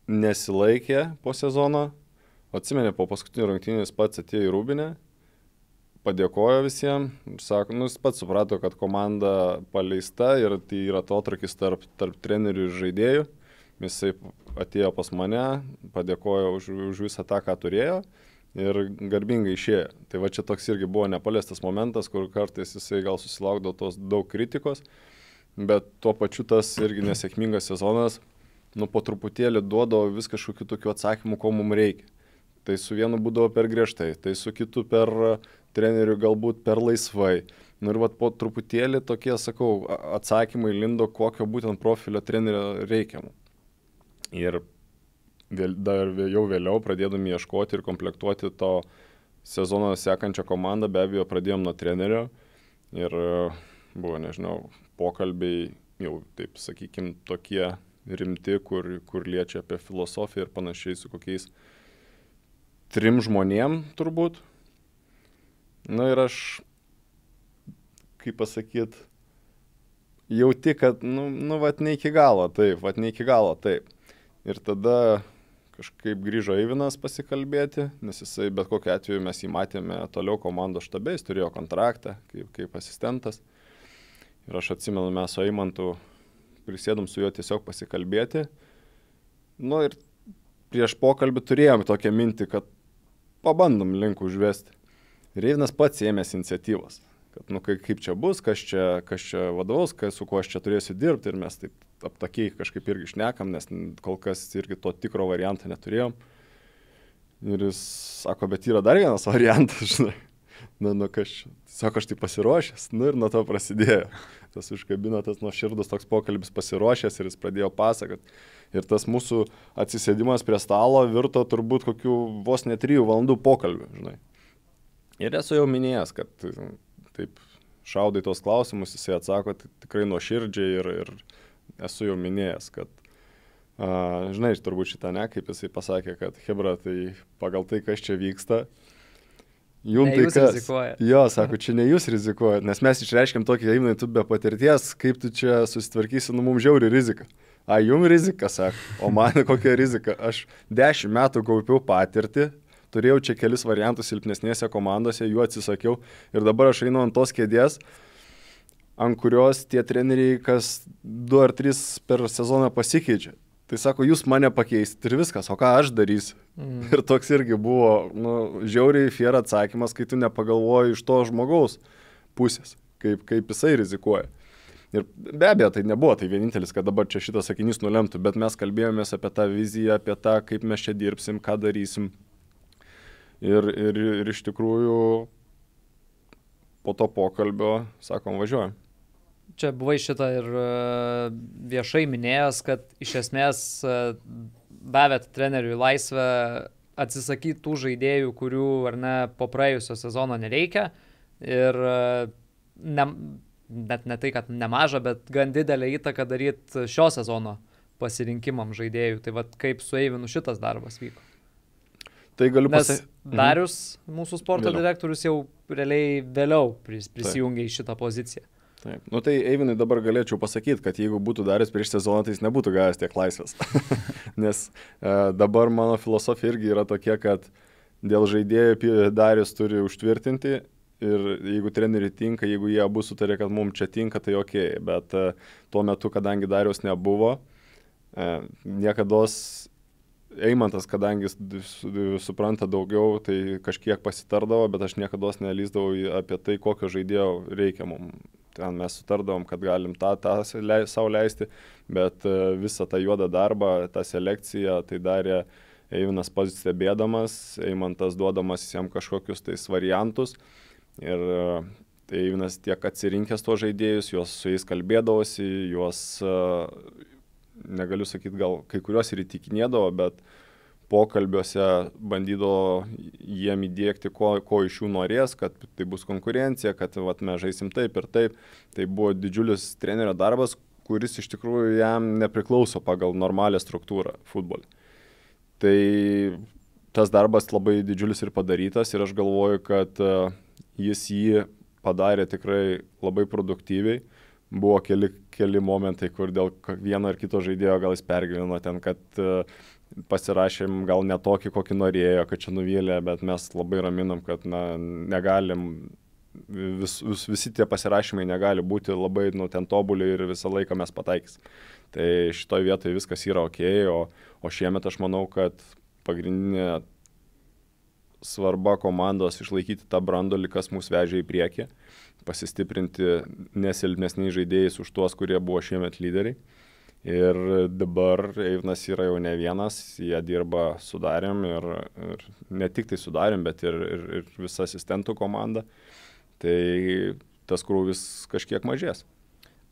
nesilaikė po sezono, atsimenė po paskutinių rungtynių, jis pats atėjo į Rūbinę, padėkojo visiems ir sako, jis pats suprato, kad komanda paleista ir tai yra atotrūkis tarp trenerių ir žaidėjų. Jisai atėjo pas mane, padėkojo už visą tą, ką turėjo ir garbingai išėjo. Tai va čia toks irgi buvo nepaliestas momentas, kur kartais jisai gal susilaukdavo tos daug kritikos, bet tuo pačiu tas irgi nesėkmingas sezonas, po truputėlį duodavo vis kažkokių tokių atsakymų, ko mums reikia. Tai su vienu būdavo per griežtai, tai su kitu per treneriu galbūt per laisvai. Ir po truputėlį tokie, sakau, atsakymai lindo, kokio būtent profilio trenerio reikia. Ir dar jau vėliau pradėdami ieškoti ir komplektuoti to sezono sekančią komandą, be abejo pradėjom nuo trenerio ir buvo, nežinau, pokalbiai jau, taip sakykim, tokie rimti, kur liečia apie filosofiją ir panašiai su kokiais 3 žmonėm turbūt. Ir aš, kaip pasakyt, jauti, kad, vat ne iki galo taip. Ir tada kažkaip grįžo Eivinas pasikalbėti, nes jisai bet kokiu atveju mes jį matėme toliau komandos štabe, jis turėjo kontraktą kaip asistentas. Ir aš atsimenu, mes su Eimantu prisėdom su juo tiesiog pasikalbėti. Ir prieš pokalbį turėjom tokią mintį, kad pabandom link užvesti. Ir Eivinas pats ėmėsi iniciatyvos. Kad, kaip čia bus, kas čia vadovaus, su kuo aš čia turėsiu dirbti. Ir mes taip aptakiai kažkaip irgi šnekam, nes kol kas irgi to tikro varianto neturėjom. Ir jis sako, bet yra dar vienas variantas, žinai. Kas čia? Sako, aš tai pasiruošęs. Ir nuo to prasidėjo. Tas užkabino, tas nuoširdus toks pokalbis pasiruošęs ir jis pradėjo pasakot. Ir tas mūsų atsisėdimas prie stalo virto turbūt kokių vos ne 3 valandų pokalbių, žinai. Ir esu jau minėjęs, kad taip šaudai tos klausimus, jisai atsako tikrai nuoširdžiai ir esu jau minėjęs, kad, žinai, turbūt šitą kaip jisai pasakė, kad Hebra, tai pagal tai, kas čia vyksta, jums tai kas? Rizikuojat. Jo, sako, čia ne jūs rizikuojat, nes mes išreiškiam tokį, Eivinai, tu be patirties, kaip tu čia susitvarkysi, mums žiauri rizika. Jums rizika, sako, o man kokia rizika? Aš 10 metų kaupiau patirtį, turėjau čia kelis variantus silpnesnėse komandose, jų atsisakiau ir dabar aš einu ant tos kėdės, ant kurios tie treneriai kas 2 ar 3 per sezoną pasikeičia. Tai sako, jūs mane pakeisit ir viskas, o ką aš darysiu? Ir toks irgi buvo žiauriai fair atsakymas, kai tu nepagalvoji iš to žmogaus pusės, kaip jisai rizikuoja. Ir be abejo, tai nebuvo tai vienintelis, kad dabar čia šitas sakinys nulemtų, bet mes kalbėjomės apie tą viziją, apie tą, kaip mes čia dirbsim, ką darysim. Ir iš tikrųjų po to pokalbio, sakom, važiuojam. Čia buvai šitą ir viešai minėjęs, kad iš esmės davėt treneriui laisvę atsisakyti tų žaidėjų, kurių ar ne po praėjusio sezono nereikia. Ir net ne tai, kad nemaža, bet gan didelę įtaką daryti šio sezono pasirinkimam žaidėjų. Tai vat kaip su Eivinu šitas darbas vyko. Tai galiu pasakyti. Nes Darius, mūsų sporto direktorius, jau realiai vėliau prisijungė į šitą poziciją. Taip. Tai Eivinai dabar galėčiau pasakyti, kad jeigu būtų Darius prieš sezoną, tai jis nebūtų gavęs tiek laisvės. Nes dabar mano filosofija irgi yra tokia, kad dėl žaidėjų Darius turi užtvirtinti ir jeigu treneriui tinka, jeigu jie abu sutarė, kad mums čia tinka, tai ok. Bet tuo metu, kadangi Darius nebuvo, niekados Eimantas, kadangi supranta daugiau, tai kažkiek pasitardavo, bet aš niekados nelįsdavau apie tai, kokio žaidėjo reikia mums. Ten mes sutardavom, kad galim tą savo leisti, bet visą tą juodą darbą, tą selekciją, tai darė Eivinas pats stebėdamas, Eimantas duodamas jam kažkokius tais variantus. Ir tai Eivinas tiek atsirinkęs tuos žaidėjus, su jais kalbėdavosi, juos, negaliu sakyti, gal kai kuriuos ir įtikinėdavo, bet pokalbiuose bandydavo jiem įdėkti, ko iš jų norės, kad tai bus konkurencija, kad mes žaisim taip ir taip. Tai buvo didžiulis trenerio darbas, kuris iš tikrųjų jam nepriklauso pagal normalią struktūrą futbolį. Tai tas darbas labai didžiulis ir padarytas ir aš galvoju, kad jis jį padarė tikrai labai produktyviai. Buvo keli momentai, kur dėl vieno ar kito žaidėjo gal jis pergyveno ten, kad pasirašėm gal ne tokį, kokį norėjo, kad čia nuvylė, bet mes labai raminam, kad negalim, visi tie pasirašymai negali būti labai ten tobuliai ir visą laiką mes pataikysim. Tai šitoje vietoje viskas yra ok, o šiemet aš manau, kad pagrindinė svarba komandos išlaikyti tą brandolį, kas mus vežė į priekį, pasistiprinti nesilpnesniais žaidėjais už tuos, kurie buvo šiemet lyderiai. Ir dabar Eivinas yra jau ne vienas, jie dirba su Darium ir ne tik tai su Darium, bet ir visa asistentų komanda. Tai tas krūvis kažkiek mažės.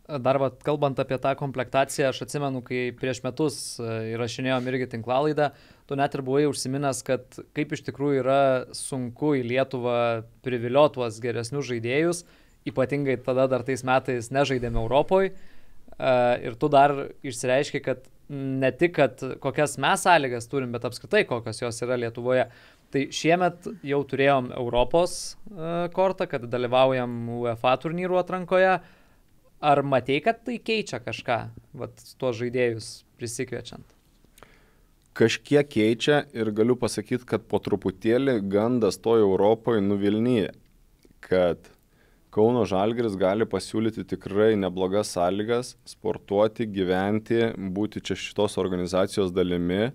Dar kalbant apie tą komplektaciją, aš atsimenu, kai prieš metus įrašinėjom irgi tinklalaidą, tu net ir buvai užsiminęs, kad kaip iš tikrųjų yra sunku į Lietuvą privilioti tuos geresnius žaidėjus, ypatingai tada dar tais metais nežaidėme Europoje. Ir tu dar išsireiški, kad ne tik, kad kokias mes sąlygas turim, bet apskritai kokios jos yra Lietuvoje. Tai šiemet jau turėjom Europos kortą, kad dalyvaujam UEFA turnyrų atrankoje. Ar matei, kad tai keičia kažką, tuos žaidėjus prisikviečiant? Kažkiek keičia ir galiu pasakyti, kad po truputėlį gandas toje Europoje nuvilnyja, kad Kauno Žalgiris gali pasiūlyti tikrai neblogas sąlygas sportuoti, gyventi, būti čia šitos organizacijos dalimi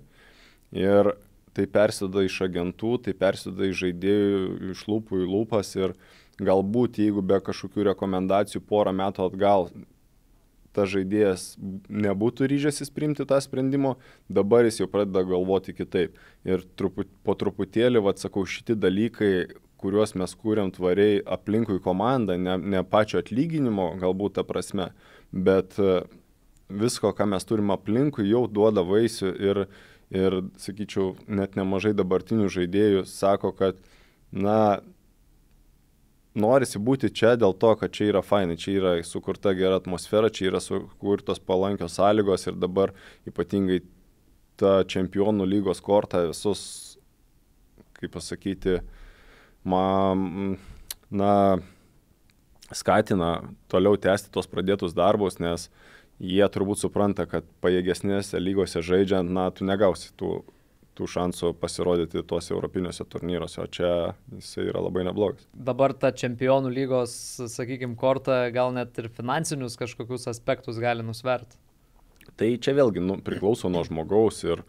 ir tai persideda iš agentų, tai persideda iš žaidėjų iš lūpų į lūpas ir galbūt jeigu be kažkokių rekomendacijų porą metų atgal tas žaidėjas nebūtų ryžęsis priimti tą sprendimo, dabar jis jau pradeda galvoti kitaip. Ir po truputėlį, sakau, šitie dalykai, kuriuos mes kūrėm tvariai aplinkui komandą, ne pačio atlyginimo galbūt ta prasme, bet visko, ką mes turim aplinkui, jau duoda vaisių ir sakyčiau, net nemažai dabartinių žaidėjų sako, kad, norisi būti čia dėl to, kad čia yra fainai, čia yra sukurta gera atmosfera, čia yra sukurtos palankios sąlygos ir dabar ypatingai ta čempionų lygos korta visus, kaip pasakyti, skatina toliau tęsti tos pradėtus darbus, nes jie turbūt supranta, kad pajėgesnėse lygose žaidžiant, tu negausi tų šansų pasirodyti tuose europiniuose turnyruose, o čia jisai yra labai neblogas. Dabar ta čempionų lygos, sakykime, korta gal net ir finansinius kažkokius aspektus gali nusverti. Tai čia vėlgi priklauso nuo žmogaus ir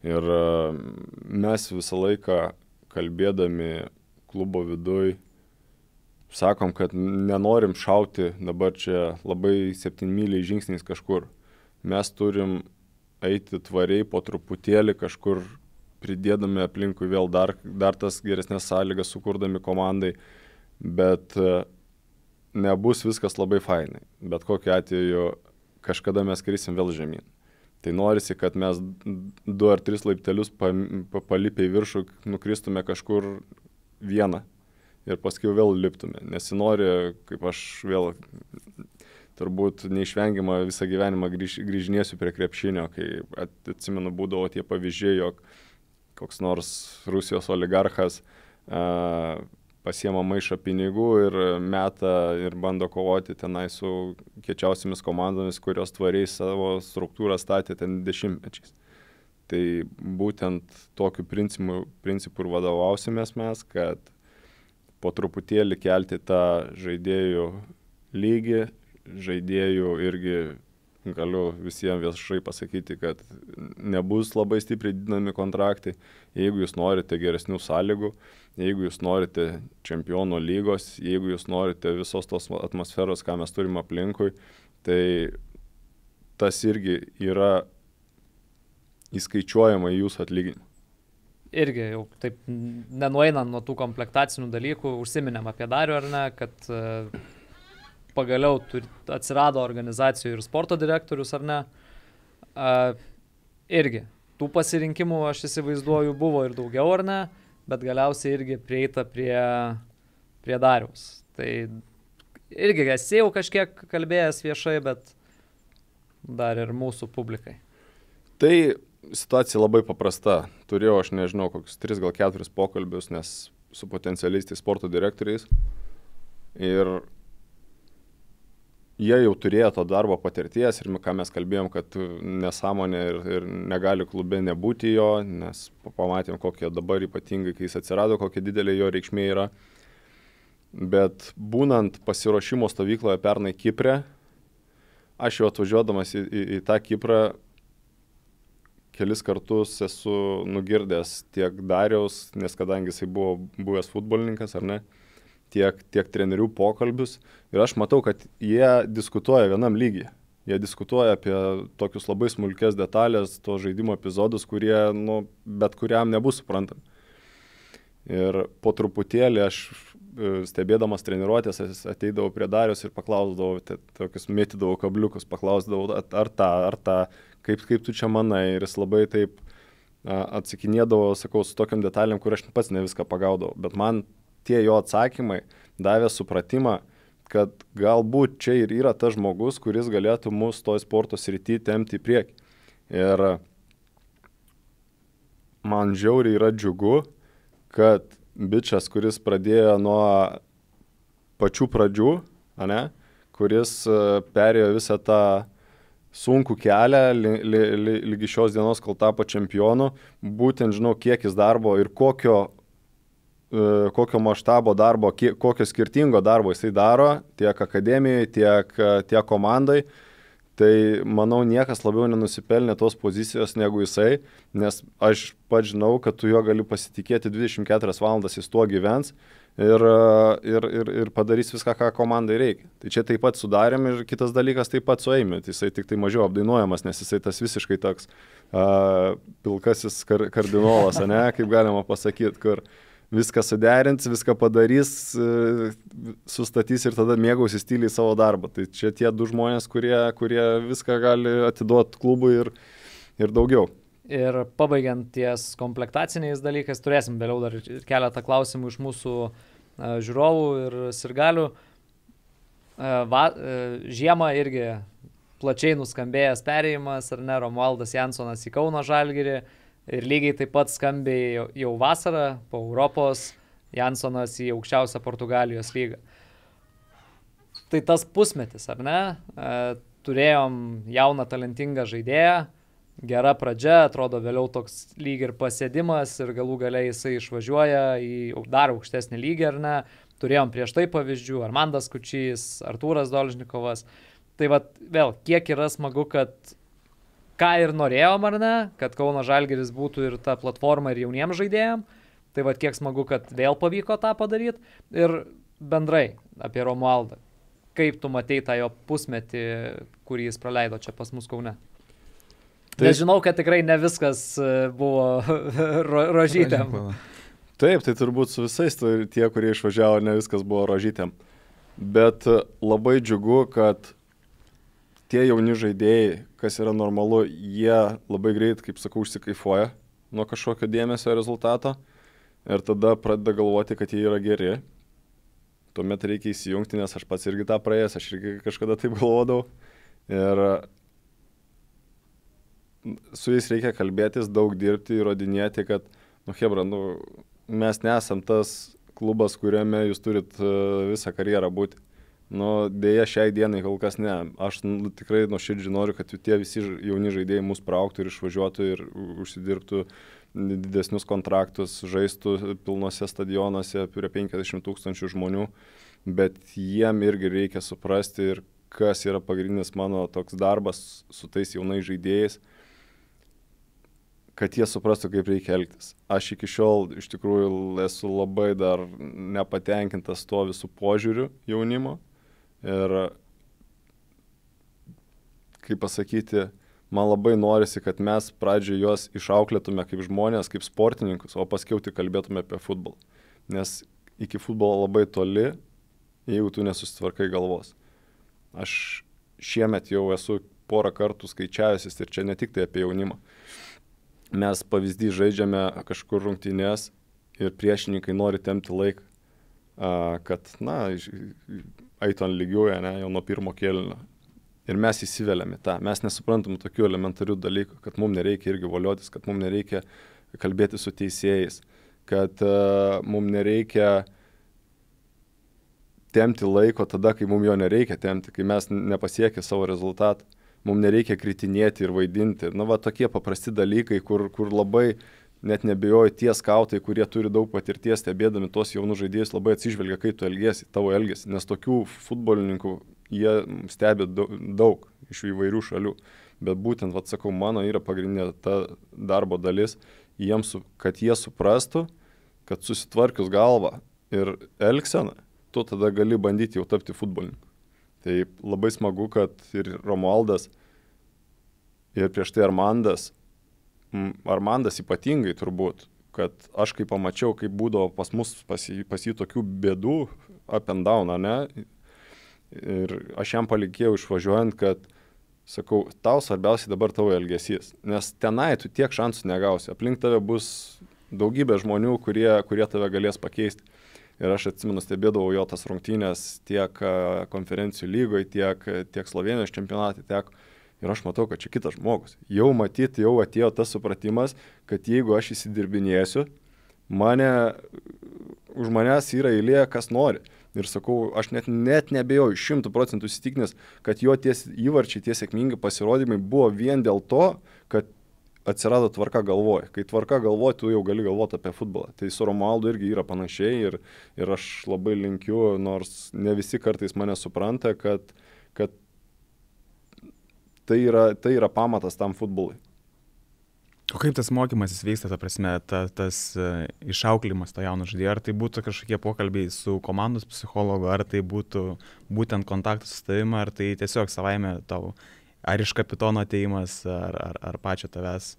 mes visą laiką kalbėdami klubo viduj sakom, kad nenorim šauti dabar čia labai 7-myliais žingsniais kažkur. Mes turim eiti tvariai po truputėlį kažkur pridėdami aplinkui vėl dar tas geresnės sąlygas sukurdami komandai, bet nebus viskas labai fainai. Bet kokiu atveju kažkada mes krisim vėl žemyn. Tai norisi, kad mes 2 ar 3 laiptelius palipę į viršų nukristume kažkur vieną ir paskui vėl liptume. Nesinori, kaip aš vėl turbūt neišvengiamą visą gyvenimą grįžinėsiu prie krepšinio, kai atsimenu būdavo tie pavyzdžiai, jog koks nors Rusijos oligarchas pasiema maišą pinigų ir meta ir bando kovoti tenai su kiečiausiamis komandomis, kurios tvariai savo struktūrą statė ten dešimtmečiais. Tai būtent tokiu principu ir vadovausimės mes, kad po truputėlį kelti tą žaidėjų lygį, žaidėjų irgi galiu visiems viešai pasakyti, kad nebus labai stipriai didinami kontraktai. Jeigu jūs norite geresnių sąlygų, jeigu jūs norite čempionų lygos, jeigu jūs norite visos tos atmosferos, ką mes turime aplinkui, tai tas irgi yra įskaičiuojama į jūsų atlyginimą. Irgi jau taip nenueinant nuo tų komplektacinių dalykų, užsiminėm apie Darių, ar ne, kad pagaliau atsirado organizacijų ir sporto direktorius, ar ne. Irgi tų pasirinkimų, aš įsivaizduoju, buvo ir daugiau, ar ne, bet galiausiai irgi prieita prie Dariaus. Tai irgi esi jau kažkiek kalbėjęs viešai, bet dar ir mūsų publikai. Tai situacija labai paprasta. Turėjau, aš nežinau, kokius 3 gal 4 pokalbius, nes su potencialiais tai sporto direktoriais. Ir jie jau turėjo to darbo patirties ir ką mes kalbėjom, kad nesąmonė ir negali klube nebūti jo, nes pamatėm, kokie dabar ypatingai, kai jis atsirado, kokia didelė jo reikšmė yra. Bet būnant pasiruošimo stovykloje pernai Kipre, aš jau atvažiuodamas į tą Kiprą kelis kartus esu nugirdęs tiek Dariaus, nes kadangi jisai buvo buvęs futbolininkas, ar ne, tiek trenerių pokalbius. Ir aš matau, kad jie diskutuoja vienam lygyje. Jie diskutuoja apie tokius labai smulkės detalės, to žaidimo epizodus, kurie bet kuriam nebus suprantami. Ir po truputėlį aš stebėdamas treniruotės ateidavau prie Dariaus ir paklausdavau, tokius mėtydavau kabliukus, paklausdavau ar tą, kaip tu čia manai. Ir jis labai taip atsakinėdavo, sakau, su tokiam detalėm, kur aš pats ne viską pagaudavau. Bet man tie jo atsakymai davė supratimą, kad galbūt čia ir yra tas žmogus, kuris galėtų mus toj sporto srity tempti į priekį. Ir man žiauriai yra džiugu, kad bičas, kuris pradėjo nuo pačių pradžių, kuris perėjo visą tą sunkų kelią lygi šios dienos, kol tapo čempionu, būtent žinau, kiek jis darbo ir kokio maštabo darbo, kokio skirtingo darbo jisai daro, tiek akademijai, tiek komandai. Tai manau, niekas labiau nenusipelnė tos pozicijos negu jisai, nes aš pats žinau, kad tu jo gali pasitikėti 24 valandas, jis tuo gyvens ir padarys viską, ką komandai reikia. Tai čia taip pat sudarėm ir kitas dalykas taip pat su Eimiu. Jisai tik tai mažiau apdainuojamas, nes jisai tas visiškai toks pilkasis kardinolas, kaip galima pasakyti, kur viską suderins, viską padarys, sustatys ir tada mėgausis tyliai savo darbą. Tai čia tie du žmonės, kurie viską gali atiduoti klubui ir daugiau. Ir pabaigiant ties komplektaciniais dalykais, turėsim vėliau dar keletą klausimų iš mūsų žiūrovų ir sirgalių. Žiemą irgi plačiai nuskambėjęs perėjimas, ar ne, Romualdas Jansonas į Kauno Žalgirį. Ir lygiai taip pat skambiai jau vasarą po Europos Jansonas į aukščiausią Portugalijos lygą. Tai tas pusmetis, ar ne? Turėjom jauną talentingą žaidėją, gera pradžia, atrodo vėliau toks lyg ir pasėdimas ir galų galiai jisai išvažiuoja į dar aukštesnį lygį, ar ne? Turėjom prieš tai pavyzdžių, Armandas Kučys, Artūras Dolžnikovas. Tai vat vėl, kiek yra smagu, kad ką ir norėjom, ar ne, kad Kauno Žalgiris būtų ir ta platforma ir jauniems žaidėjams. Tai va kiek smagu, kad vėl pavyko tą padaryti. Ir bendrai apie Romualdą. Kaip tu matei tą jo pusmetį, kurį jis praleido čia pas mus Kaune? Nes žinau, kad tikrai ne viskas buvo rožytėm. Taip, tai turbūt su visais tie, kurie išvažiavo, ne viskas buvo rožytėm. Bet labai džiugu, kad tie jauni žaidėjai, kas yra normalu, jie labai greit, kaip sakau, užsikaifuoja nuo kažkokio dėmesio rezultato ir tada pradeda galvoti, kad jie yra geri. Tuomet reikia įsijungti, nes aš pats irgi tą praėjęs, aš irgi kažkada taip galvodavau. Ir su jais reikia kalbėtis, daug dirbti, įrodinėti, kad, hebra, mes nesam tas klubas, kuriame jūs turit visą karjerą būti. Dėja šiai dienai kol kas ne. Aš tikrai nuoširdžiai noriu, kad tie visi jauni žaidėjai mus prauktų ir išvažiuotų ir užsidirbtų didesnius kontraktus, žaistų pilnuose stadionuose prie 50 000 žmonių, bet jiem irgi reikia suprasti ir kas yra pagrindinis mano toks darbas su tais jaunais žaidėjais, kad jie suprastų, kaip reikia elgtis. Aš iki šiol iš tikrųjų esu labai dar nepatenkintas tuo visų požiūriu jaunimo. Ir, kaip pasakyti, man labai norisi, kad mes pradžioje juos išauklėtume kaip žmonės, kaip sportininkus, o paskiau tik kalbėtume apie futbolą. Nes iki futbolo labai toli, jeigu tu nesusitvarkai galvos. Aš šiemet jau esu porą kartų skaičiavęsis ir čia ne tik tai apie jaunimą. Mes pavyzdį žaidžiame kažkur rungtynės ir priešininkai nori tempti laiką, kad, eitų ant lygiuoja, jau nuo pirmo kėlinio. Ir mes įsiveliame tą. Mes nesuprantam tokių elementarių dalykų, kad mums nereikia irgi voliotis, kad mums nereikia kalbėti su teisėjais, kad mums nereikia tempti laiko tada, kai mums jo nereikia tempti, kai mes nepasiekę savo rezultatą. Mums nereikia kritinėti ir vaidinti. Tokie paprasti dalykai, kur labai net nebijoju tie skautai, kurie turi daug patirties, stebėdami tos jaunus žaidėjus, labai atsižvelgia, kaip tu elgiesi, tavo elgiesi. Nes tokių futbolininkų jie stebi daug. iš įvairių šalių. Bet būtent, sakau, mano yra pagrindinė ta darbo dalis, jiems, kad jie suprastų, kad susitvarkius galvą ir elgseną, tu tada gali bandyti jau tapti futbolininku. Tai labai smagu, kad ir Romualdas, ir prieš tai Armandas ypatingai turbūt, kad aš kai pamačiau, kaip būdavo pas mus, pas jį tokių bėdų, up and down, ne? Ir aš jam palinkėjau išvažiuojant, kad, sakau, tau svarbiausiai dabar tavo elgesys, nes tenai tu tiek šansų negausi, aplink tave bus daugybė žmonių, kurie tave galės pakeisti. Ir aš atsimenu, stebėdavau jo tas rungtynės tiek konferencijų lygoje, tiek Slovenijos čempionatai, ir aš matau, kad čia kitas žmogus. Jau atėjo tas supratimas, kad jeigu aš įsidirbinėsiu, už manęs yra eilė, kas nori. Ir sakau, aš net nebejoju 100% įsitikinęs, kad jo tie įvarčiai, tie sėkmingi pasirodymai buvo vien dėl to, kad atsirado tvarka galvoje. Kai tvarka galvoje, tu jau gali galvoti apie futbolą. Tai su Romualdu irgi yra panašiai ir aš labai linkiu, nors ne visi kartais mane supranta, kad tai yra pamatas tam futbolui. O kaip tas mokymasis vyksta, ta prasme, tas išauklimas to jauno žaidėjo? Ar tai būtų kažkokie pokalbiai su komandos psichologu, ar tai būtų būtent kontaktas su tavimi, ar tai tiesiog savaime tau, ar iš kapitono atėjimas, ar pačio tavęs?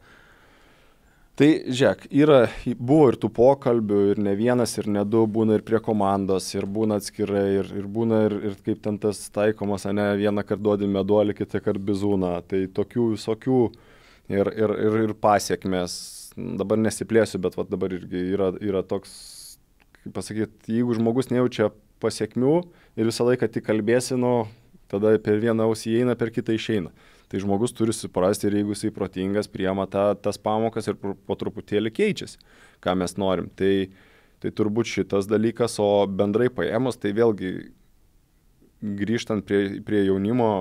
Tai, žiūrėk, buvo ir tų pokalbių, ir ne vienas, ir ne du, būna ir prie komandos, ir būna atskirai, ir būna ir kaip ten tas taikomas, ne, vieną kartą duodi meduolį, kitą kartą bizūną. Tai tokių visokių ir pasiekmes. Dabar nesiplėsiu, bet dabar irgi yra toks, kaip pasakyti, jeigu žmogus nejaučia pasiekmių ir visą laiką tik kalbėsi, tada per vieną ausį įeina, per kitą išeina. Tai žmogus turi suprasti ir jeigu jisai protingas, priema tas pamokas ir po truputėlį keičiasi, ką mes norim. Tai turbūt šitas dalykas, o bendrai paėmus, tai vėlgi grįžtant prie jaunimo,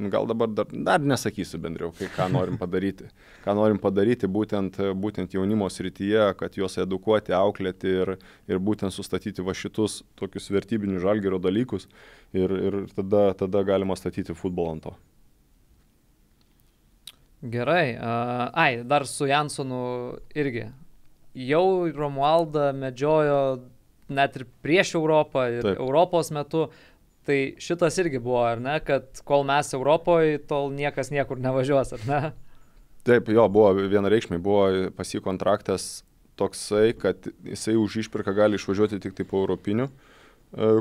gal dabar dar nesakysiu bendriau, ką norim padaryti. Ką norim padaryti būtent jaunimo srityje, kad juos edukuoti, auklėti ir būtent sustatyti va šitus tokius vertybinius Žalgirio dalykus ir tada galima statyti futbolą ant to. Gerai. Dar su Jansonu irgi. Jau Romualdą medžiojo net ir prieš Europą ir Taip. Europos metu. Tai šitas irgi buvo, ar ne, kad kol mes Europoje, tol niekas niekur nevažiuos, ar ne? Taip, jo, buvo vienareikšmiai, buvo pas jį kontraktas toksai, kad jisai už išpirką gali išvažiuoti tik tai po europinių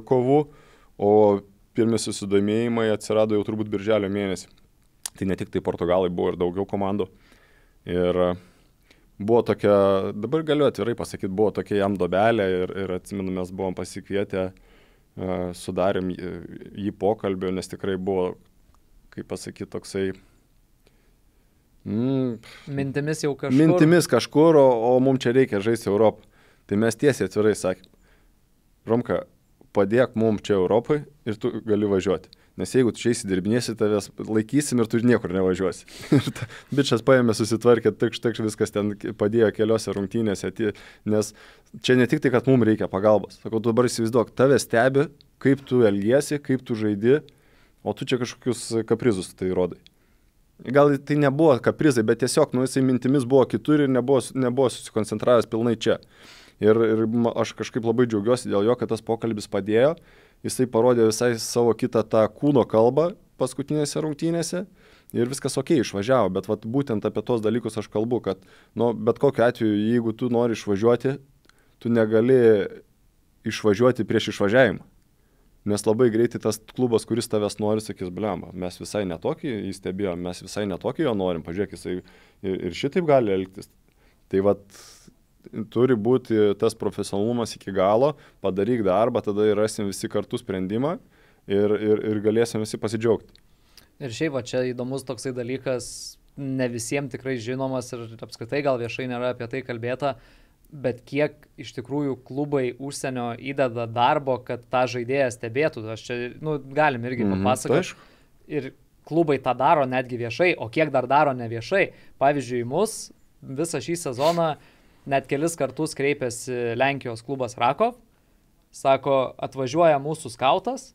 kovų, o pirmi susidomėjimai atsirado jau turbūt birželio mėnesį. Tai ne tik tai Portugalai, buvo ir daugiau komandų. Ir buvo tokia, dabar galiu atvirai pasakyti, buvo tokia jam dobelė ir atsimenu, mes buvom pasikvietę, sudarėm jį pokalbio, nes tikrai buvo, kaip pasakyti, toksai... Mintimis jau kažkur. Mintimis kažkur, o mums čia reikia žaisti Europą. Tai mes tiesiai atvirai sakėm, Romka, padėk mums čia Europai ir tu gali važiuoti. Nes jeigu tu čia įsidirbinėsi, tavęs laikysim ir tu niekur nevažiuosi. Bičas paėmė, susitvarkė, tik viskas ten padėjo keliose rungtynėse, nes čia ne tik tai, kad mums reikia pagalbos. Sakau, tu dabar įsivaizduok, tave stebi, kaip tu elgiesi, kaip tu žaidi, o tu čia kažkokius kaprizus tai rodai. Gal tai nebuvo kaprizai, bet tiesiog, jisai mintimis buvo kitur ir nebuvo susikoncentravęs pilnai čia. Ir aš kažkaip labai džiaugiuosi dėl jo, kad tas pokalbis padėjo. Jisai parodė visai savo kitą tą kūno kalbą paskutinėse rungtynėse ir viskas okei, išvažiavo. Bet būtent apie tos dalykus aš kalbu, kad bet kokiu atveju, jeigu tu nori išvažiuoti, tu negali išvažiuoti prieš išvažiavimą. Nes labai greitai tas klubas, kuris tavęs nori, sakys, blemba, mes visai netokį įstebėjom, mes visai netokį jo norim, pažiūrėk, jisai ir šitaip gali elgtis. Tai turi būti tas profesionalumas iki galo, padaryk darbą, tada ir rasim visi kartu sprendimą ir galėsim visi pasidžiaugti. Ir šiaip čia įdomus toksai dalykas, ne visiems tikrai žinomas ir apskritai gal viešai nėra apie tai kalbėta, bet kiek iš tikrųjų klubai užsienio įdeda darbo, kad tą žaidėją stebėtų. Aš čia, galim irgi papasakoti. Ir klubai tą daro netgi viešai, o kiek dar daro neviešai. Pavyzdžiui, mus visą šį sezoną net kelis kartus kreipėsi Lenkijos klubas Rakov, sako, atvažiuoja mūsų skautas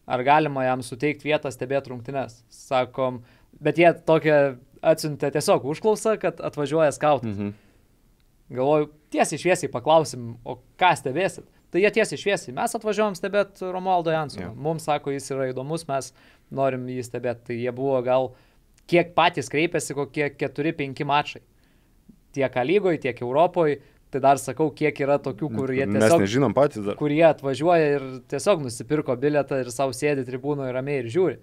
ar galima jam suteikti vietą stebėti rungtynes. Sakom, bet jie tokią atsiuntė tiesiog užklausą, kad atvažiuoja skautas. Galvoju, tiesiai šviesiai paklausim, o ką stebėsit? Tai jie tiesiai šviesiai, mes atvažiuojam stebėti Romualdo Jansoną. Mums sako, jis yra įdomus, mes norim jį stebėti. Tai jie buvo gal, kiek patys kreipėsi, kokie 4-5 mačai. Tiek lygoje, tiek Europoje. Tai dar sakau, kiek yra tokių, kur jie tiesiog... Mes nežinom patys dar. Kur jie atvažiuoja ir tiesiog nusipirko bilietą ir savo sėdi tribūnoje ramiai ir žiūri.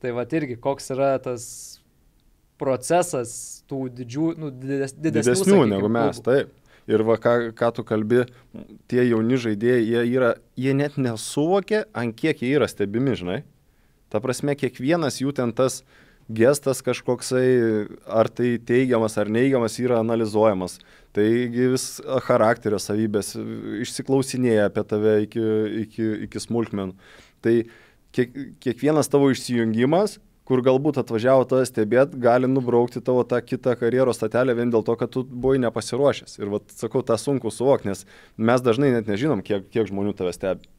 Tai va irgi, koks yra tas procesas tų didesnių negu mes, taip. Ir va, ką tu kalbi, tie jauni žaidėjai, jie net nesuvokia, ant kiek jie yra stebimi, žinai. Ta prasme, kiekvienas jų ten tas gestas kažkoksai, ar tai teigiamas ar neigiamas, yra analizuojamas. Taigi vis charakterio savybės išsiklausinėja apie tave iki smulkmenų. Tai kiekvienas tavo išsijungimas, kur galbūt atvažiavo tave stebėti, gali nubraukti tavo tą kitą karjeros statelę vien dėl to, kad tu buvai nepasiruošęs. Ir vat, sakau, tą sunku suvokti, nes mes dažnai net nežinom, kiek žmonių tave stebi.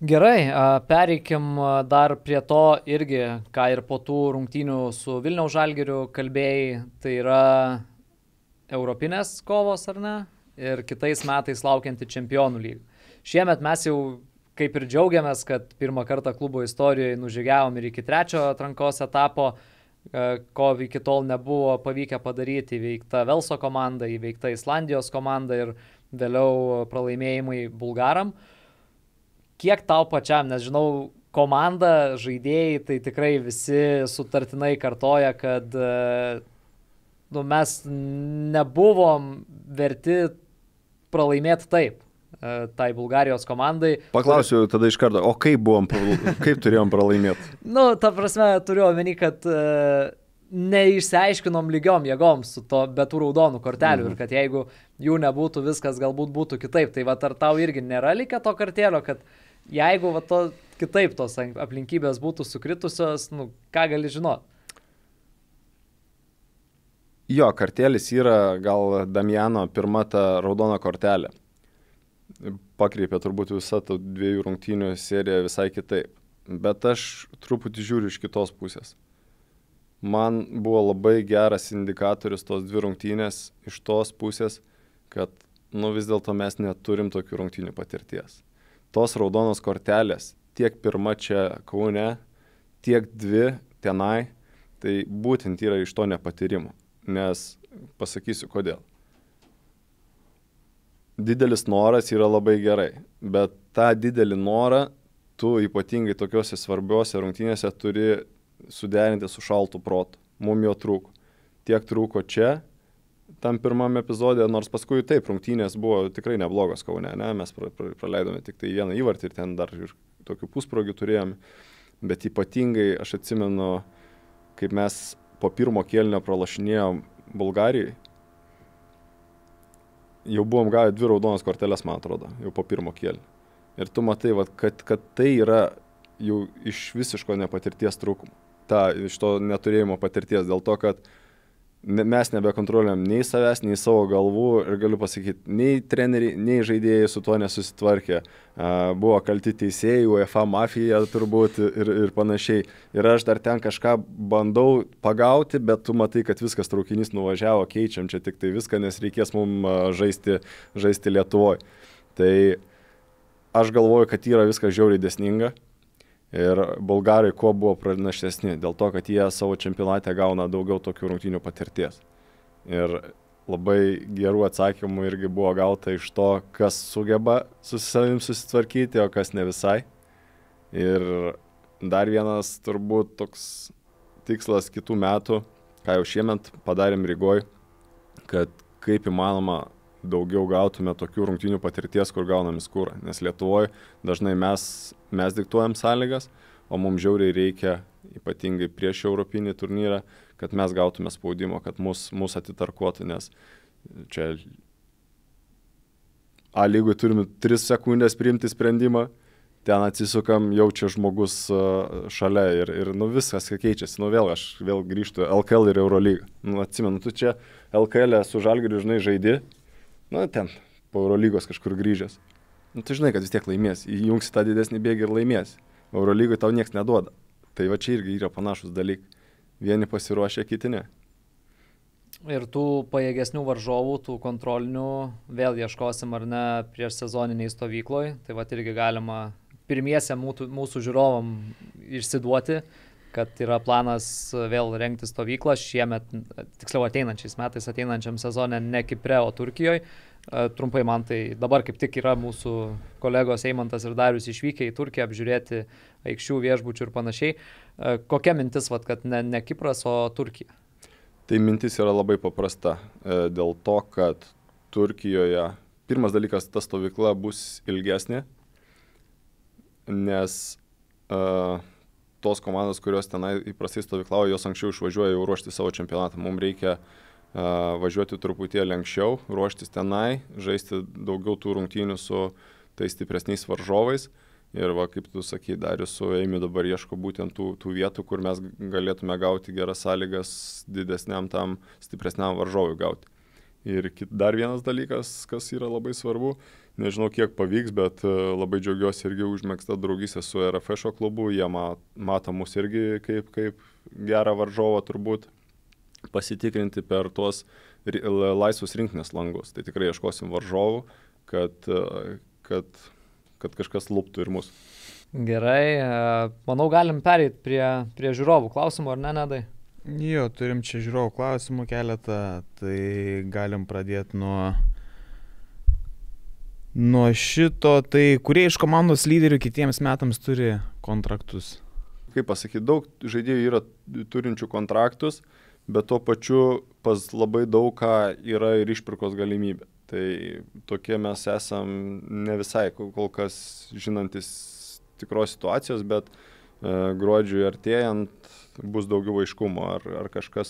Gerai, pereikim dar prie to irgi, ką ir po tų rungtynių su Vilniaus Žalgiriu kalbėjai, tai yra europinės kovos, ar ne? Ir kitais metais laukianti Čempionų lyga. Šiemet mes jau kaip ir džiaugiamės, kad pirmą kartą klubo istorijoje nužygiavom ir iki 3 atrankos etapo, ko iki tol nebuvo pavykę padaryti, įveikta Velso komanda, įveikta Islandijos komanda ir vėliau pralaimėjimai bulgaram. Kiek tau pačiam, nes žinau, komanda, žaidėjai, tai tikrai visi sutartinai kartoja, kad mes nebuvom verti pralaimėti taip tai Bulgarijos komandai. Paklausiu tada iš karto, o kaip turėjom pralaimėti? Ta prasme, turiu omeny, kad neišsiaiškinom lygiom jėgom su to, be tų raudonų kortelių ir kad jeigu jų nebūtų, viskas galbūt būtų kitaip. Tai va, ar tau irgi nėra likę to kartelio, kad jeigu va, to kitaip tos aplinkybės būtų sukritusios, ką gali žinoti? Jo, kartelis yra gal Damiano pirma ta raudona kortelė. Pakreipė turbūt visą tų 2 rungtynių seriją visai kitaip. Bet aš truputį žiūriu iš kitos pusės. Man buvo labai geras indikatorius tos 2 rungtynės iš tos pusės, kad vis dėlto mes neturim tokių rungtynių patirties. Tos raudonos kortelės, tiek pirma čia Kaune, tiek 2 tenai, tai būtent yra iš to nepatyrimo. Nes pasakysiu kodėl. Didelis noras yra labai gerai, bet tą didelį norą tu ypatingai tokiuose svarbiuose rungtynėse turi suderinti su šaltu protu. Mums jo trūko. Tiek trūko čia, tam pirmam epizode, nors paskui taip, rungtynės buvo tikrai neblogos Kaune, ne? Mes praleidome tik tai 1 įvartį ir ten dar ir tokių pusprogių turėjome, bet ypatingai aš atsimenu, kaip mes po pirmo kėlinio pralašinėjom Bulgarijai. Jau buvom gavę 2 raudonas korteles, man atrodo, jau po pirmo kėlinio. Ir tu matai, kad tai yra jau iš visiško nepatirties trūkumo. Iš to neturėjimo patirties, dėl to, kad mes nebekontroliuojam nei savęs, nei savo galvų ir galiu pasakyti, nei treneriai, nei žaidėjai su tuo nesusitvarkė. Buvo kalti teisėjai, UEFA mafija turbūt ir panašiai. Ir aš dar ten kažką bandau pagauti, bet tu matai, kad viskas traukinys nuvažiavo, keičiam čia tik tai viską, nes reikės mums žaisti Lietuvoje. Tai aš galvoju, kad yra viskas žiauriai dėsninga. Ir bulgarai kuo buvo pranašesni, dėl to, kad jie savo čempionate gauna daugiau tokių rungtynių patirties. Ir labai gerų atsakymų irgi buvo gauta iš to, kas sugeba su savim susitvarkyti, o kas ne visai. Ir dar vienas turbūt toks tikslas kitų metų, ką jau šiemet padarėm Rygoj, kad kaip įmanoma daugiau gautume tokių rungtynių patirties, kur gaunam skūrą. Nes Lietuvoje dažnai mes diktuojam sąlygas, o mums žiauriai reikia, ypatingai prieš europinį turnyrą, kad mes gautume spaudimo, kad mus atitarkuotų, nes čia A lygoj turime 3 sekundės priimti sprendimą, ten atsisukam, jau čia žmogus šalia ir viskas keičiasi. Vėl grįžtu LKL ir Eurolygą. Atsimenu, tu čia LKL su Žalgiriu žinai žaidi, ten po Eurolygos kažkur grįžęs. Nu, tu žinai, kad vis tiek laimės, įjungsi tą didesnį bėgį ir laimės. Eurolygoje tau niekas neduoda. Tai va čia irgi yra panašus dalykai. Vieni pasiruošę, kiti ne. Ir tų pajėgesnių varžovų, tų kontrolinių vėl ieškosim ar ne prieš sezoniniai stovykloj. Tai va irgi galima pirmiesiam mūsų žiūrovam išsiduoti, kad yra planas vėl rengti stovyklą šiemet, tiksliau ateinančiais metais, ateinančiam sezone ne Kipre, o Turkijoje. Trumpai man tai dabar kaip tik yra mūsų kolegos Eimantas ir Darius išvykę į Turkiją apžiūrėti aikščių, viešbučių ir panašiai. Kokia mintis, vat, kad ne Kipras, o Turkija? Tai mintis yra labai paprasta. Dėl to, kad Turkijoje pirmas dalykas, ta stovykla bus ilgesnė, nes tos komandos, kurios tenai įprastai stovyklauja, jos anksčiau išvažiuoja jau ruošti savo čempionatą. Mums reikia važiuoti truputėlį anksčiau, ruoštis tenai, žaisti daugiau tų rungtynių su tais stipresniais varžovais. Ir va, kaip tu sakai, Darius su Eimiu dabar ieško būtent tų vietų, kur mes galėtume gauti geras sąlygas didesniam tam stipresniam varžovui gauti. Ir dar vienas dalykas, kas yra labai svarbu, nežinau kiek pavyks, bet labai džiaugiuosi irgi užmegzta draugystė su RFŠ klubu, jie mato mus irgi kaip gerą varžovą turbūt pasitikrinti per tuos laisvus rinktinės langus. Tai tikrai ieškosim varžovų, kad kažkas luptų ir mus. Gerai, manau galim pereiti prie žiūrovų klausimų, ar ne, Nedai? Jo, turim čia žiūrovų klausimų keletą, tai galim pradėti nuo šito, tai kurie iš komandos lyderių kitiems metams turi kontraktus? Kaip pasakyti, daug žaidėjų yra turinčių kontraktus, bet tuo pačiu pas labai daug ką yra ir išpirkos galimybė. Tai tokie mes esam ne visai kol kas žinantis tikros situacijos, bet gruodžiui artėjant bus daugiau aiškumo, ar kažkas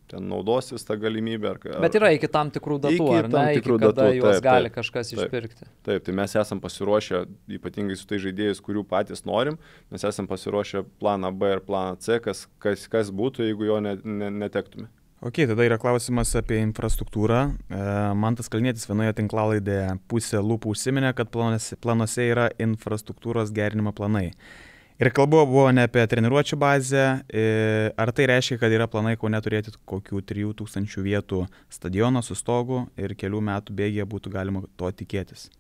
ten naudosis tą galimybę. Bet yra iki tam tikrų datų, ar ne, iki kada juos gali kažkas išpirkti. Taip, tai mes esam pasiruošę, ypatingai su tai žaidėjus, kurių patys norim, mes esam pasiruošę planą B ir planą C, kas būtų, jeigu jo netektume. Ok, tada yra klausimas apie infrastruktūrą. Mantas Kalnietis vienoje tinklalaidėje pusė lūpų užsiminė, kad planuose yra infrastruktūros gerinimo planai. Ir kalba buvo ne apie treniruočių bazę, ar tai reiškia, kad yra planai Kaune turėti kokių 3000 vietų stadioną su stogu ir kelių metų bėgyje būtų galima to tikėtis?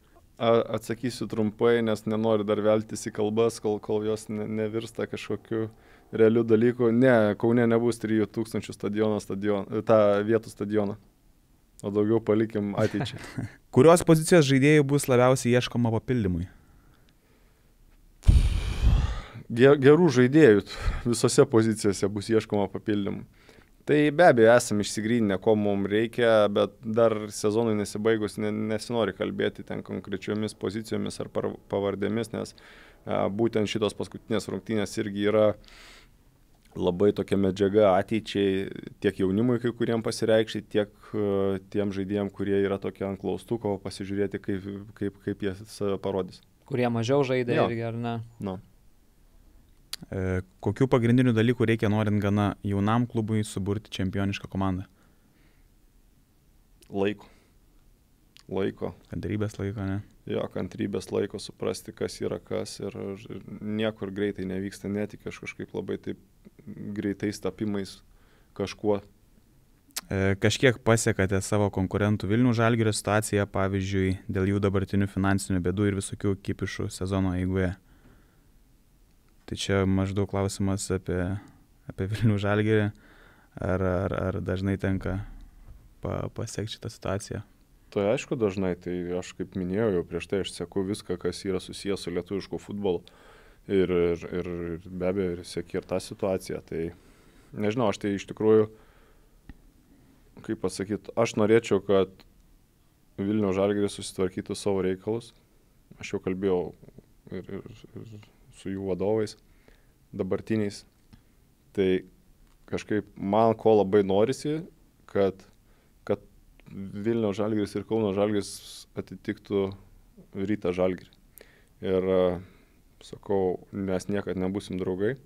Atsakysiu trumpai, nes nenoriu dar veltis į kalbas, kol jos nevirsta kažkokiu realių dalykų. Ne, Kaune nebus 3000 vietų stadioną, o daugiau palikim ateičiai. Kurios pozicijos žaidėjų bus labiausiai ieškoma papildymui? Gerų žaidėjų visose pozicijose bus ieškoma papildymų. Tai be abejo esame išsigryninę, ko mums reikia, bet dar sezonui nesibaigus nesinori kalbėti ten konkrečiomis pozicijomis ar pavardėmis, nes būtent šitos paskutinės rungtynės irgi yra labai tokia medžiaga ateičiai tiek jaunimui kai kuriem pasireikšti, tiek tiem žaidėjim, kurie yra tokie ant klaustuko, pasižiūrėti, kaip jie save parodys. Kurie mažiau žaidė irgi, ar ne? No. Kokių pagrindinių dalykų reikia norint gana jaunam klubui suburti čempionišką komandą? Laiko. Kantrybės laiko, ne? Jo, kantrybės laiko suprasti, kas yra kas ir niekur greitai nevyksta, netik aš kažkaip labai taip greitais tapimais kažkuo. Kažkiek pasiekate savo konkurentų Vilniaus Žalgirio situaciją, pavyzdžiui, dėl jų dabartinių finansinių bėdų ir visokių kipišų sezono eigoje. Tai čia maždaug klausimas apie Vilniaus Žalgirį, ar dažnai tenka pasiekti šitą situaciją? Tai aišku dažnai, tai aš kaip minėjau jau prieš tai, aš seku viską, kas yra susijęs su lietuvišku futbolu ir be abejo ir seki ir tą situaciją. Tai nežinau, aš tai iš tikrųjų, kaip pasakyti, aš norėčiau, kad Vilniaus Žalgiris susitvarkytų savo reikalus. Aš jau kalbėjau ir su jų vadovais dabartiniais. Tai kažkaip man ko labai norisi, kad Vilniaus Žalgiris ir Kauno Žalgiris atitiktų Rytą Žalgirį. Ir sakau, mes niekad nebūsim draugai,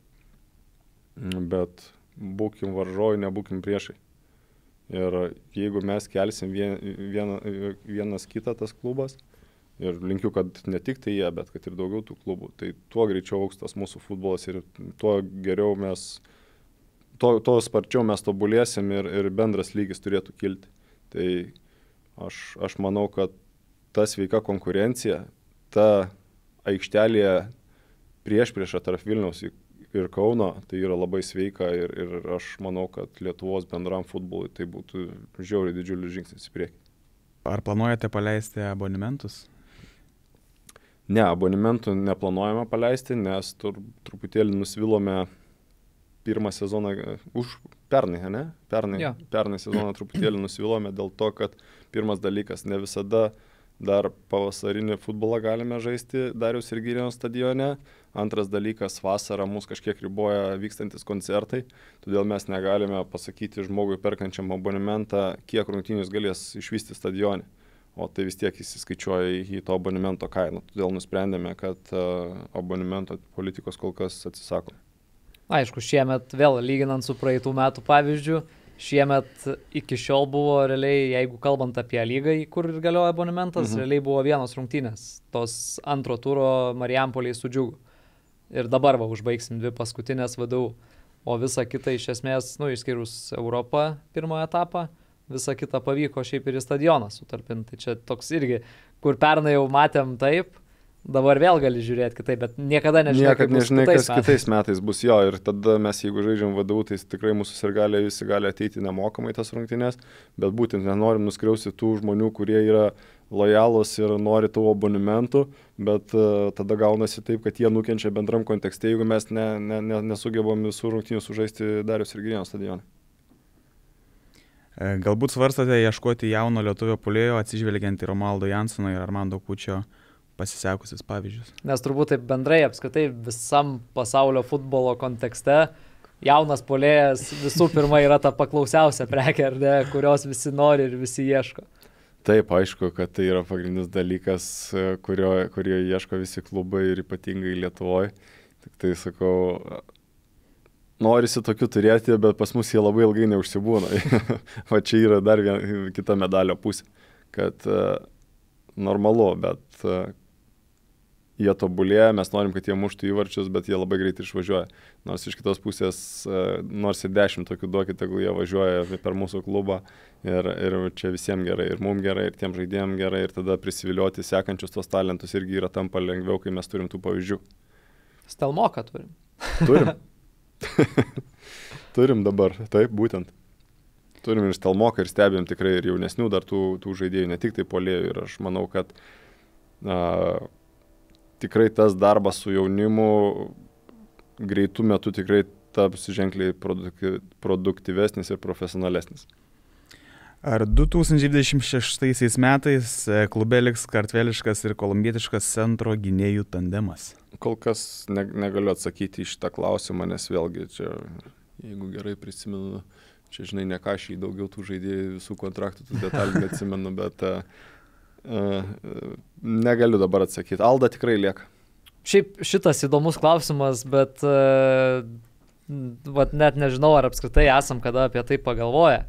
bet būkim varžovai, nebūkim priešai. Ir jeigu mes kelsim vienas kitą tas klubas, Ir linkiu, kad ne tik tai jie, bet kad ir daugiau tų klubų. Tai tuo greičiau augs tas mūsų futbolas ir tuo geriau mes, tuo sparčiau mes tobulėsim ir bendras lygis turėtų kilti. Tai aš manau, kad ta sveika konkurencija, ta aikštelėje priešprieša tarp Vilniaus ir Kauno, tai yra labai sveika ir aš manau, kad Lietuvos bendram futbolui tai būtų žiauriai didžiulis žingsnis į priekį. Ar planuojate paleisti abonementus? Ne, abonementų neplanuojame paleisti, nes truputėlį nusvilome pirmą sezoną pernai, ne? Pernai sezoną truputėlį nusvilome dėl to, kad pirmas dalykas, ne visada dar pavasarinį futbolą galime žaisti Dariaus ir Girėno stadione. Antras dalykas, vasarą mus kažkiek riboja vykstantis koncertai, todėl mes negalime pasakyti žmogui perkančiam abonementą, kiek rungtynius galės išvysti stadione. O tai vis tiek įsiskaičiuoja į to abonemento kainą. Todėl nusprendėme, kad abonemento politikos kol kas atsisako. Aišku, šiemet vėl lyginant su praeitų metų pavyzdžiu, šiemet iki šiol buvo realiai, jeigu kalbant apie lygą, kur galioja abonementas, realiai buvo vienos rungtynės, tos antro turo Marijampolėje su Džiugu. Ir dabar užbaigsim 2 paskutinės VDU, o visa kita iš esmės, išskyrus Europą pirmojo etapą, visa kita pavyko šiaip ir į stadioną sutalpinti. Tai čia toks irgi, kur pernai jau matėm taip, dabar vėl gali žiūrėti kitaip, bet niekada nežinai, kas kitais metais bus jo. Ir tada mes, jeigu žaidžiam VDU, tai tikrai mūsų sirgaliai visi gali ateiti nemokamai tas rungtynės, bet būtent nenorim nuskriausti tų žmonių, kurie yra lojalūs ir nori tų abonementų, bet tada gaunasi taip, kad jie nukenčia bendram kontekste, jeigu mes nesugebam visų rungtynių sužaisti Dariaus ir Girėno stadione. Galbūt svarstate ieškoti jauno lietuvio puolėjo, atsižvelgiant į Romualdo Jansono ir Armando Kučio pasisekusius pavyzdžius. Nes turbūt taip bendrai apskritai visam pasaulio futbolo kontekste jaunas puolėjas visų pirma yra ta paklausiausia prekė, ar ne, kurios visi nori ir visi ieško. Taip, aišku, kad tai yra pagrindinis dalykas, kurio ieško visi klubai ir ypatingai Lietuvoje. Tik tai sakau, norisi tokių turėti, bet pas mus jie labai ilgai neužsibūna. Va čia yra dar kita medalio pusė, kad normalu, bet jie tobulėja, mes norim, kad jie muštų įvarčius, bet jie labai greitai išvažiuoja. Nors iš kitos pusės, nors ir 10 tokių duokit, jeigu jie važiuoja per mūsų klubą ir čia visiems gerai, ir mums gerai, ir tiem žaidėjams gerai, ir tada prisivilioti sekančius tos talentus irgi yra tampa lengviau, kai mes turim tų pavyzdžių. Stelmoką turim. Turim. Turim dabar, taip, būtent. Turim ir Stelmoką ir stebėm tikrai ir jaunesnių dar tų žaidėjų, ne tik tai puolėjų. Ir aš manau, kad tikrai tas darbas su jaunimu greitų metų tikrai taps ženkliai produktyvesnis ir profesionalesnis. Ar 2026 metais klube liks kartveliškas ir kolumbietiškas centro gynėjų tandemas? Kol kas negaliu atsakyti į šitą klausimą, nes vėlgi čia, jeigu gerai prisimenu, čia žinai, ne ką šį daugiau tų žaidėjų visų kontraktų, tų detalių neatsimenu, bet negaliu dabar atsakyti. Alda tikrai lieka. Šiaip šitas įdomus klausimas, bet net nežinau, ar apskritai esam kada apie tai pagalvoję.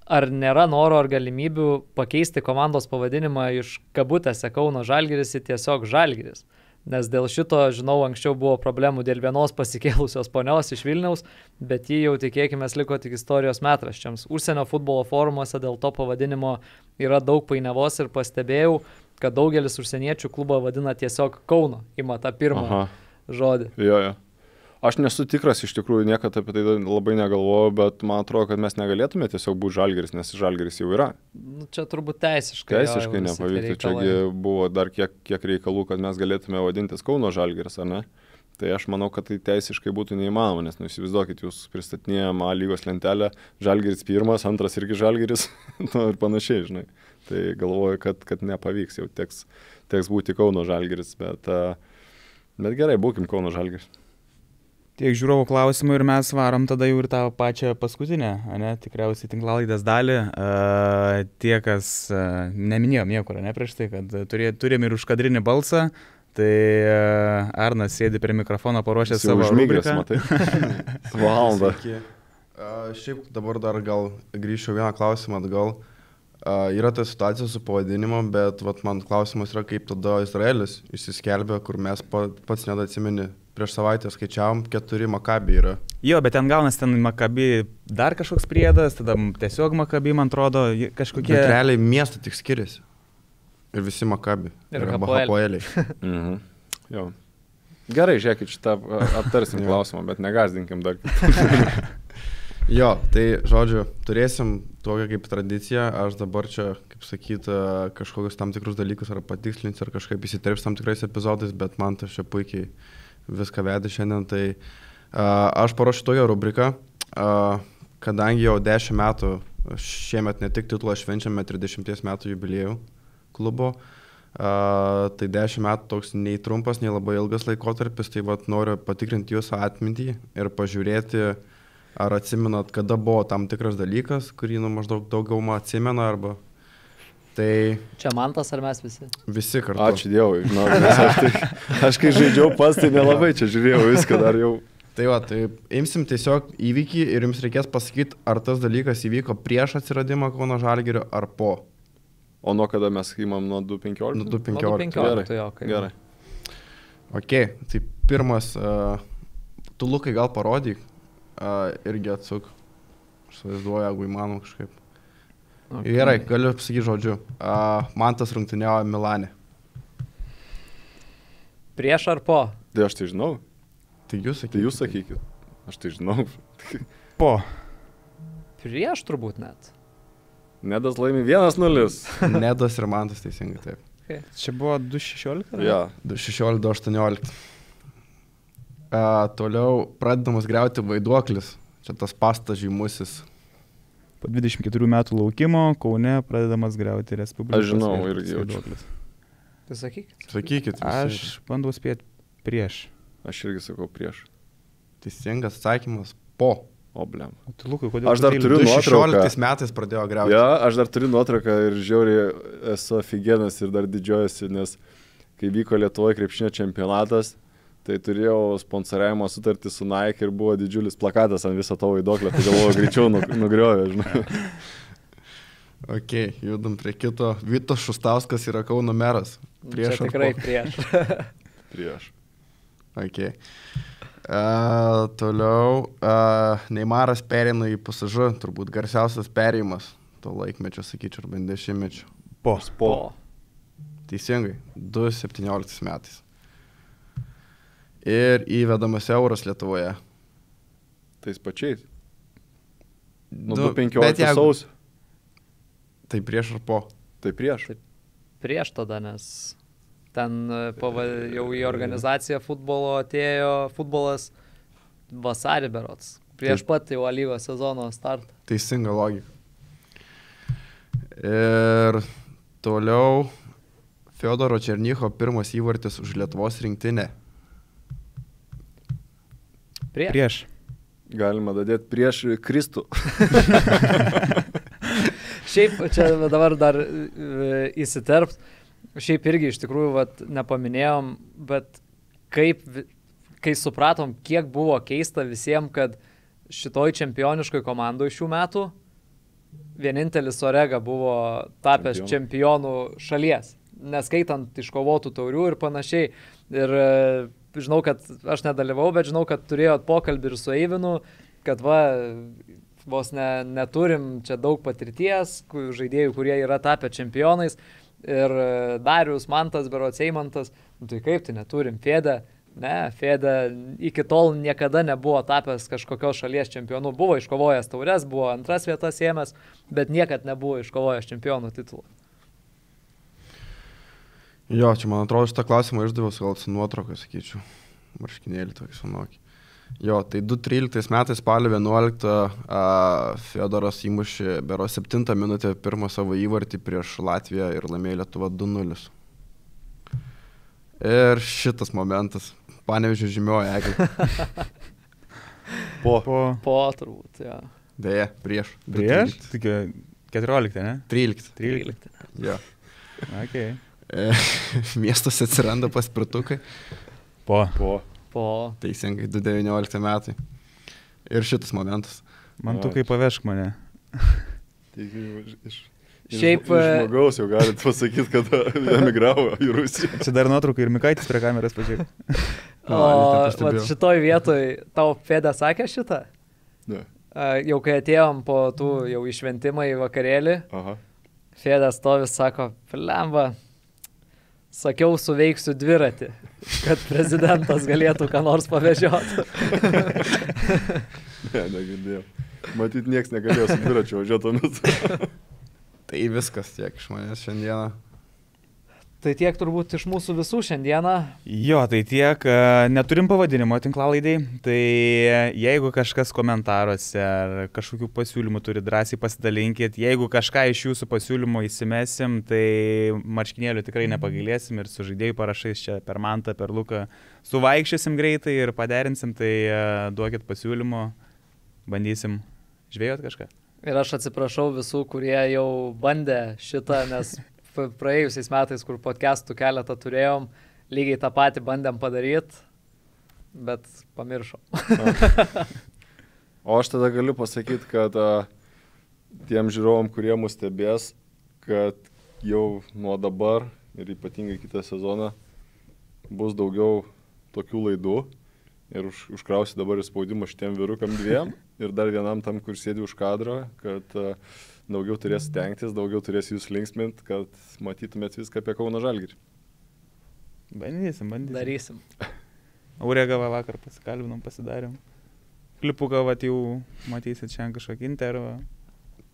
Ar nėra noro ar galimybių pakeisti komandos pavadinimą iš kabutėse Kauno Žalgiris į tiesiog Žalgiris? Nes dėl šito, žinau, anksčiau buvo problemų dėl vienos pasikėlusios ponios iš Vilniaus, bet jį jau tikėkime liko tik istorijos metraščiams. Užsienio futbolo forumuose dėl to pavadinimo yra daug painiavos ir pastebėjau, kad daugelis užsieniečių klubą vadina tiesiog Kauno, ima tą pirmą žodį. Jo. Aš nesu tikras, iš tikrųjų, niekada apie tai labai negalvojau, bet man atrodo, kad mes negalėtume tiesiog būti Žalgiris, nes Žalgiris jau yra. Čia turbūt teisiškai. Teisiškai nepavyktų, čiagi buvo dar kiek reikalų, kad mes galėtume vadintis Kauno Žalgiris, ar ne? Tai aš manau, kad tai teisiškai būtų neįmanoma, nes įsivaizduokit, jūs pristatinėjom A lygos lentelę, Žalgiris pirmas, antras irgi Žalgiris, ir panašiai, žinai. Tai galvoju, kad nepavyks, jau teks būti Kauno Žalgiris, bet gerai, būkim Kauno Žalgiris. Tiek žiūrovų klausimų ir mes varom tada jau ir tą pačią paskutinę, tikriausiai tinklalaidės dalį. Tie, kas neminėjom niekur, prieš tai, kad turim ir užkadrinį balsą, tai Arnas sėdi prie mikrofono paruošęs savo rubriką. Valandą. Šiaip dabar dar gal grįšiu vieną klausimą atgal. Yra ta situacija su pavadinimu, bet vat, man klausimas yra, kaip tada Izraelis išsiskelbė, kur mes pats net atsimeni. Prieš savaitę skaičiavom, 4 Makabi yra. Jo, bet ten gaunas ten Makabi dar kažkoks priedas, tada tiesiog Makabi, man atrodo, kažkokie... Bet realiai miestai tik skiriasi. Ir visi Makabi. Ir Hapoeliai. Jo. Gerai, žiūrėkit, šitą aptarsim klausimą, bet negazdinkim dar. Jo, tai žodžiu, turėsim tokią kaip tradiciją, aš dabar čia, kaip sakyt, kažkokius tam tikrus dalykus ar patikslinsiu, ar kažkaip įsiterps tam tikrais epizodais, bet man tas čia puikiai viską vedė šiandien, tai aš paruošiu tokią rubriką, kadangi jau 10 metų, šiemet ne tik titulą švenčiame 30 metų jubiliejų klubo, tai 10 metų toks nei trumpas, nei labai ilgas laikotarpis, tai vat noriu patikrinti jūsų atmintį ir pažiūrėti, ar atsimenat, kada buvo tam tikras dalykas, kurį maždaug daugiau atsimena, arba tai... Čia Mantas ar mes visi? Visi kartu. Ačiū Dievui, žinau, nes aš kai žaidžiau pas, tai nelabai čia žiūrėjau viską dar jau. Tai va, tai imsim tiesiog įvykį ir jums reikės pasakyti, ar tas dalykas įvyko prieš atsiradimą Kauno Žalgirio ar po. O nuo kada mes įmam, nuo 2.15? Nuo 2.15. Nuo 2.15, jo, kaip. Gerai. Ok, tai pirmas, tu Lukai gal parodyk. Irgi atsuk. Aš vaizduoju, jeigu įmanom kažkaip. Okay. Gerai, galiu pasakyti žodžiu. Mantas rungtyniavo Milane. Prieš ar po? Tai aš tai žinau. Tai jūs sakykit. Tai jūs sakykit. Aš tai žinau. Po. Prieš turbūt net. Nedas laimi 1-0. Nedas ir Mantas teisingai, taip. Okay. Čia buvo 2.16? Ja. 2.16, 2.18. Toliau pradedamas griauti vaiduoklis. Čia tas pastas žymusis. Po 24 metų laukimo Kaune pradedamas griauti Respublikos. Aš žinau, irgi jaučiu. Tai sakykit. Sakykit. Aš bandau spėti prieš. Aš irgi sakau prieš. Teisingas atsakymas po. O, blem. O tu, Lukai, kodėl? Aš dar turiu nuotrauką. 16 metais pradėjo griauti. Ja, aš dar turiu nuotrauką ir žiauriai esu aфиgenas ir dar didžiuojasi, nes kai vyko Lietuvoje krepšinio čempionatas, tai turėjau sponsoriavimo sutartį su Nike ir buvo didžiulis plakatas ant viso to vaiduoklio, tai galvoju greičiau nugriovė, žinai. Ok, judam prie kito. Vytas Šustauskas yra Kauno meras. Prieš čia tikrai prieš. Prieš. Ok. Toliau. Neimaras perėmė į PSG, turbūt garsiausias perėjimas to laikmečio, sakyčiau, arba 10-mečio. Po. Teisingai, 2017 metais. Ir įvedamas euras Lietuvoje. Tais pačiais. Nuo 2.15 sausio. Tai prieš ar po? Tai prieš. Prieš tada, nes ten jau į organizaciją futbolo atėjo futbolas vasarį berods. Prieš pat jau lygos sezono startą. Teisinga logika. Ir toliau Fiodoro Černycho pirmas įvartis už Lietuvos rinktinę. Prieš. Galima dadėti prieš Kristų. Šiaip čia dabar dar įsiterpt. Šiaip irgi iš tikrųjų nepaminėjom, bet kai supratom, kiek buvo keista visiems, kad šitoj čempioniškoj komandoj šių metų vienintelis Orega buvo tapęs čempionų šalies, neskaitant iškovotų taurių ir panašiai. Ir žinau, kad aš nedalyvau, bet žinau, kad turėjot pokalbį ir su Eivinu, kad vos neturim čia daug patirties, žaidėjų, kurie yra tapę čempionais. Ir Darius, Mantas, berods Eimantas, tai kaip tai neturim, Fede, Fede iki tol niekada nebuvo tapęs kažkokios šalies čempionų, buvo iškovojęs taures, buvo antras vietas ėmęs, bet niekad nebuvo iškovojęs čempionų titulą. Jo, čia man atrodo šitą klausimą išdaviau gal su nuotrauką, sakyčiau, marškinėlį tokį sunokį. Jo, tai 2013 metais spalio 11 Fiodoras įmušė bero 7 minutę pirmą savo įvartį prieš Latviją ir laimėjo Lietuvą 2-0. Ir šitas momentas, Panevėžio žymioji eglė. Po turbūt, jo. Deja, prieš. Prieš? Tik 14, ne? 13. Jo. Okay. Miestuose atsiranda paspirtukai. Po. Teisingai, 2019 metai. Ir šitas momentas. Man tu kaip pavešk mane. Šiaip... Žmogaus jau galite pasakyti, kad emigravo į Rusiją. Čia dar nuotrauka ir Mikaitis prie kameros pažiūrėjo. O šitoj vietoj tau Fedė sakė šitą? Ne. Jau kai atėjom po tų jau išventimą į vakarėlį, Fedė stovis sako, flemba, sakiau, suveiksiu dviratį, kad prezidentas galėtų ką nors pavežioti. Ne, negirdėjau. Matyt, nieks negalėjo su dviračiu važiuoti tomis. Tai viskas tiek iš manęs šiandieną. Tai tiek turbūt iš mūsų visų šiandieną. Jo, tai tiek. Neturim pavadinimo tinklalaidai. Tai jeigu kažkas komentaruose ar kažkokių pasiūlymų turi, drąsiai pasidalinkit. Jeigu kažką iš jūsų pasiūlymų įsimesim, tai marškinėlių tikrai nepagailėsim ir su žaidėjų parašais čia per Mantą, per Luką suvaikščiosim greitai ir paderinsim. Tai duokit pasiūlymų, bandysim žvejot kažką. Ir aš atsiprašau visų, kurie jau bandė šitą, nes praėjusiais metais, kur podcastų keletą turėjom, lygiai tą patį bandėm padaryti, bet pamiršom. O aš tada galiu pasakyti, kad tiem žiūrovom, kurie mus stebės, kad jau nuo dabar ir ypatingai kitą sezoną bus daugiau tokių laidų ir užkrausi dabar spaudimą šitiem vyrukam dviem ir dar vienam tam, kur sėdi už kadro, kad daugiau turės stengtis, daugiau turės jūs linksmint, kad matytumėt viską apie Kauno Žalgirį. Bandysim. Darysim. Auregavą vakar pasikalbinom, pasidarėm. Klipuką vat jau matysit šiandien kažkokį intervą.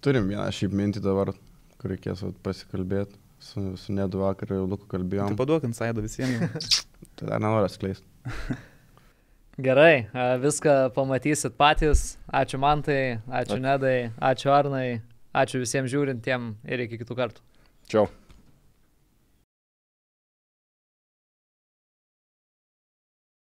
Turim vieną šiaip mintį dabar, kur reikės pasikalbėti. Su Nedu vakar jau Luku kalbėjom. Tai paduok insaidą visiems. Tai dar nenoriu atskleisti. Gerai, viską pamatysit patys. Ačiū Mantai, ačiū Nedai, ačiū Arnai, ačiū visiems žiūrintiem ir iki kitų kartų. Čiau.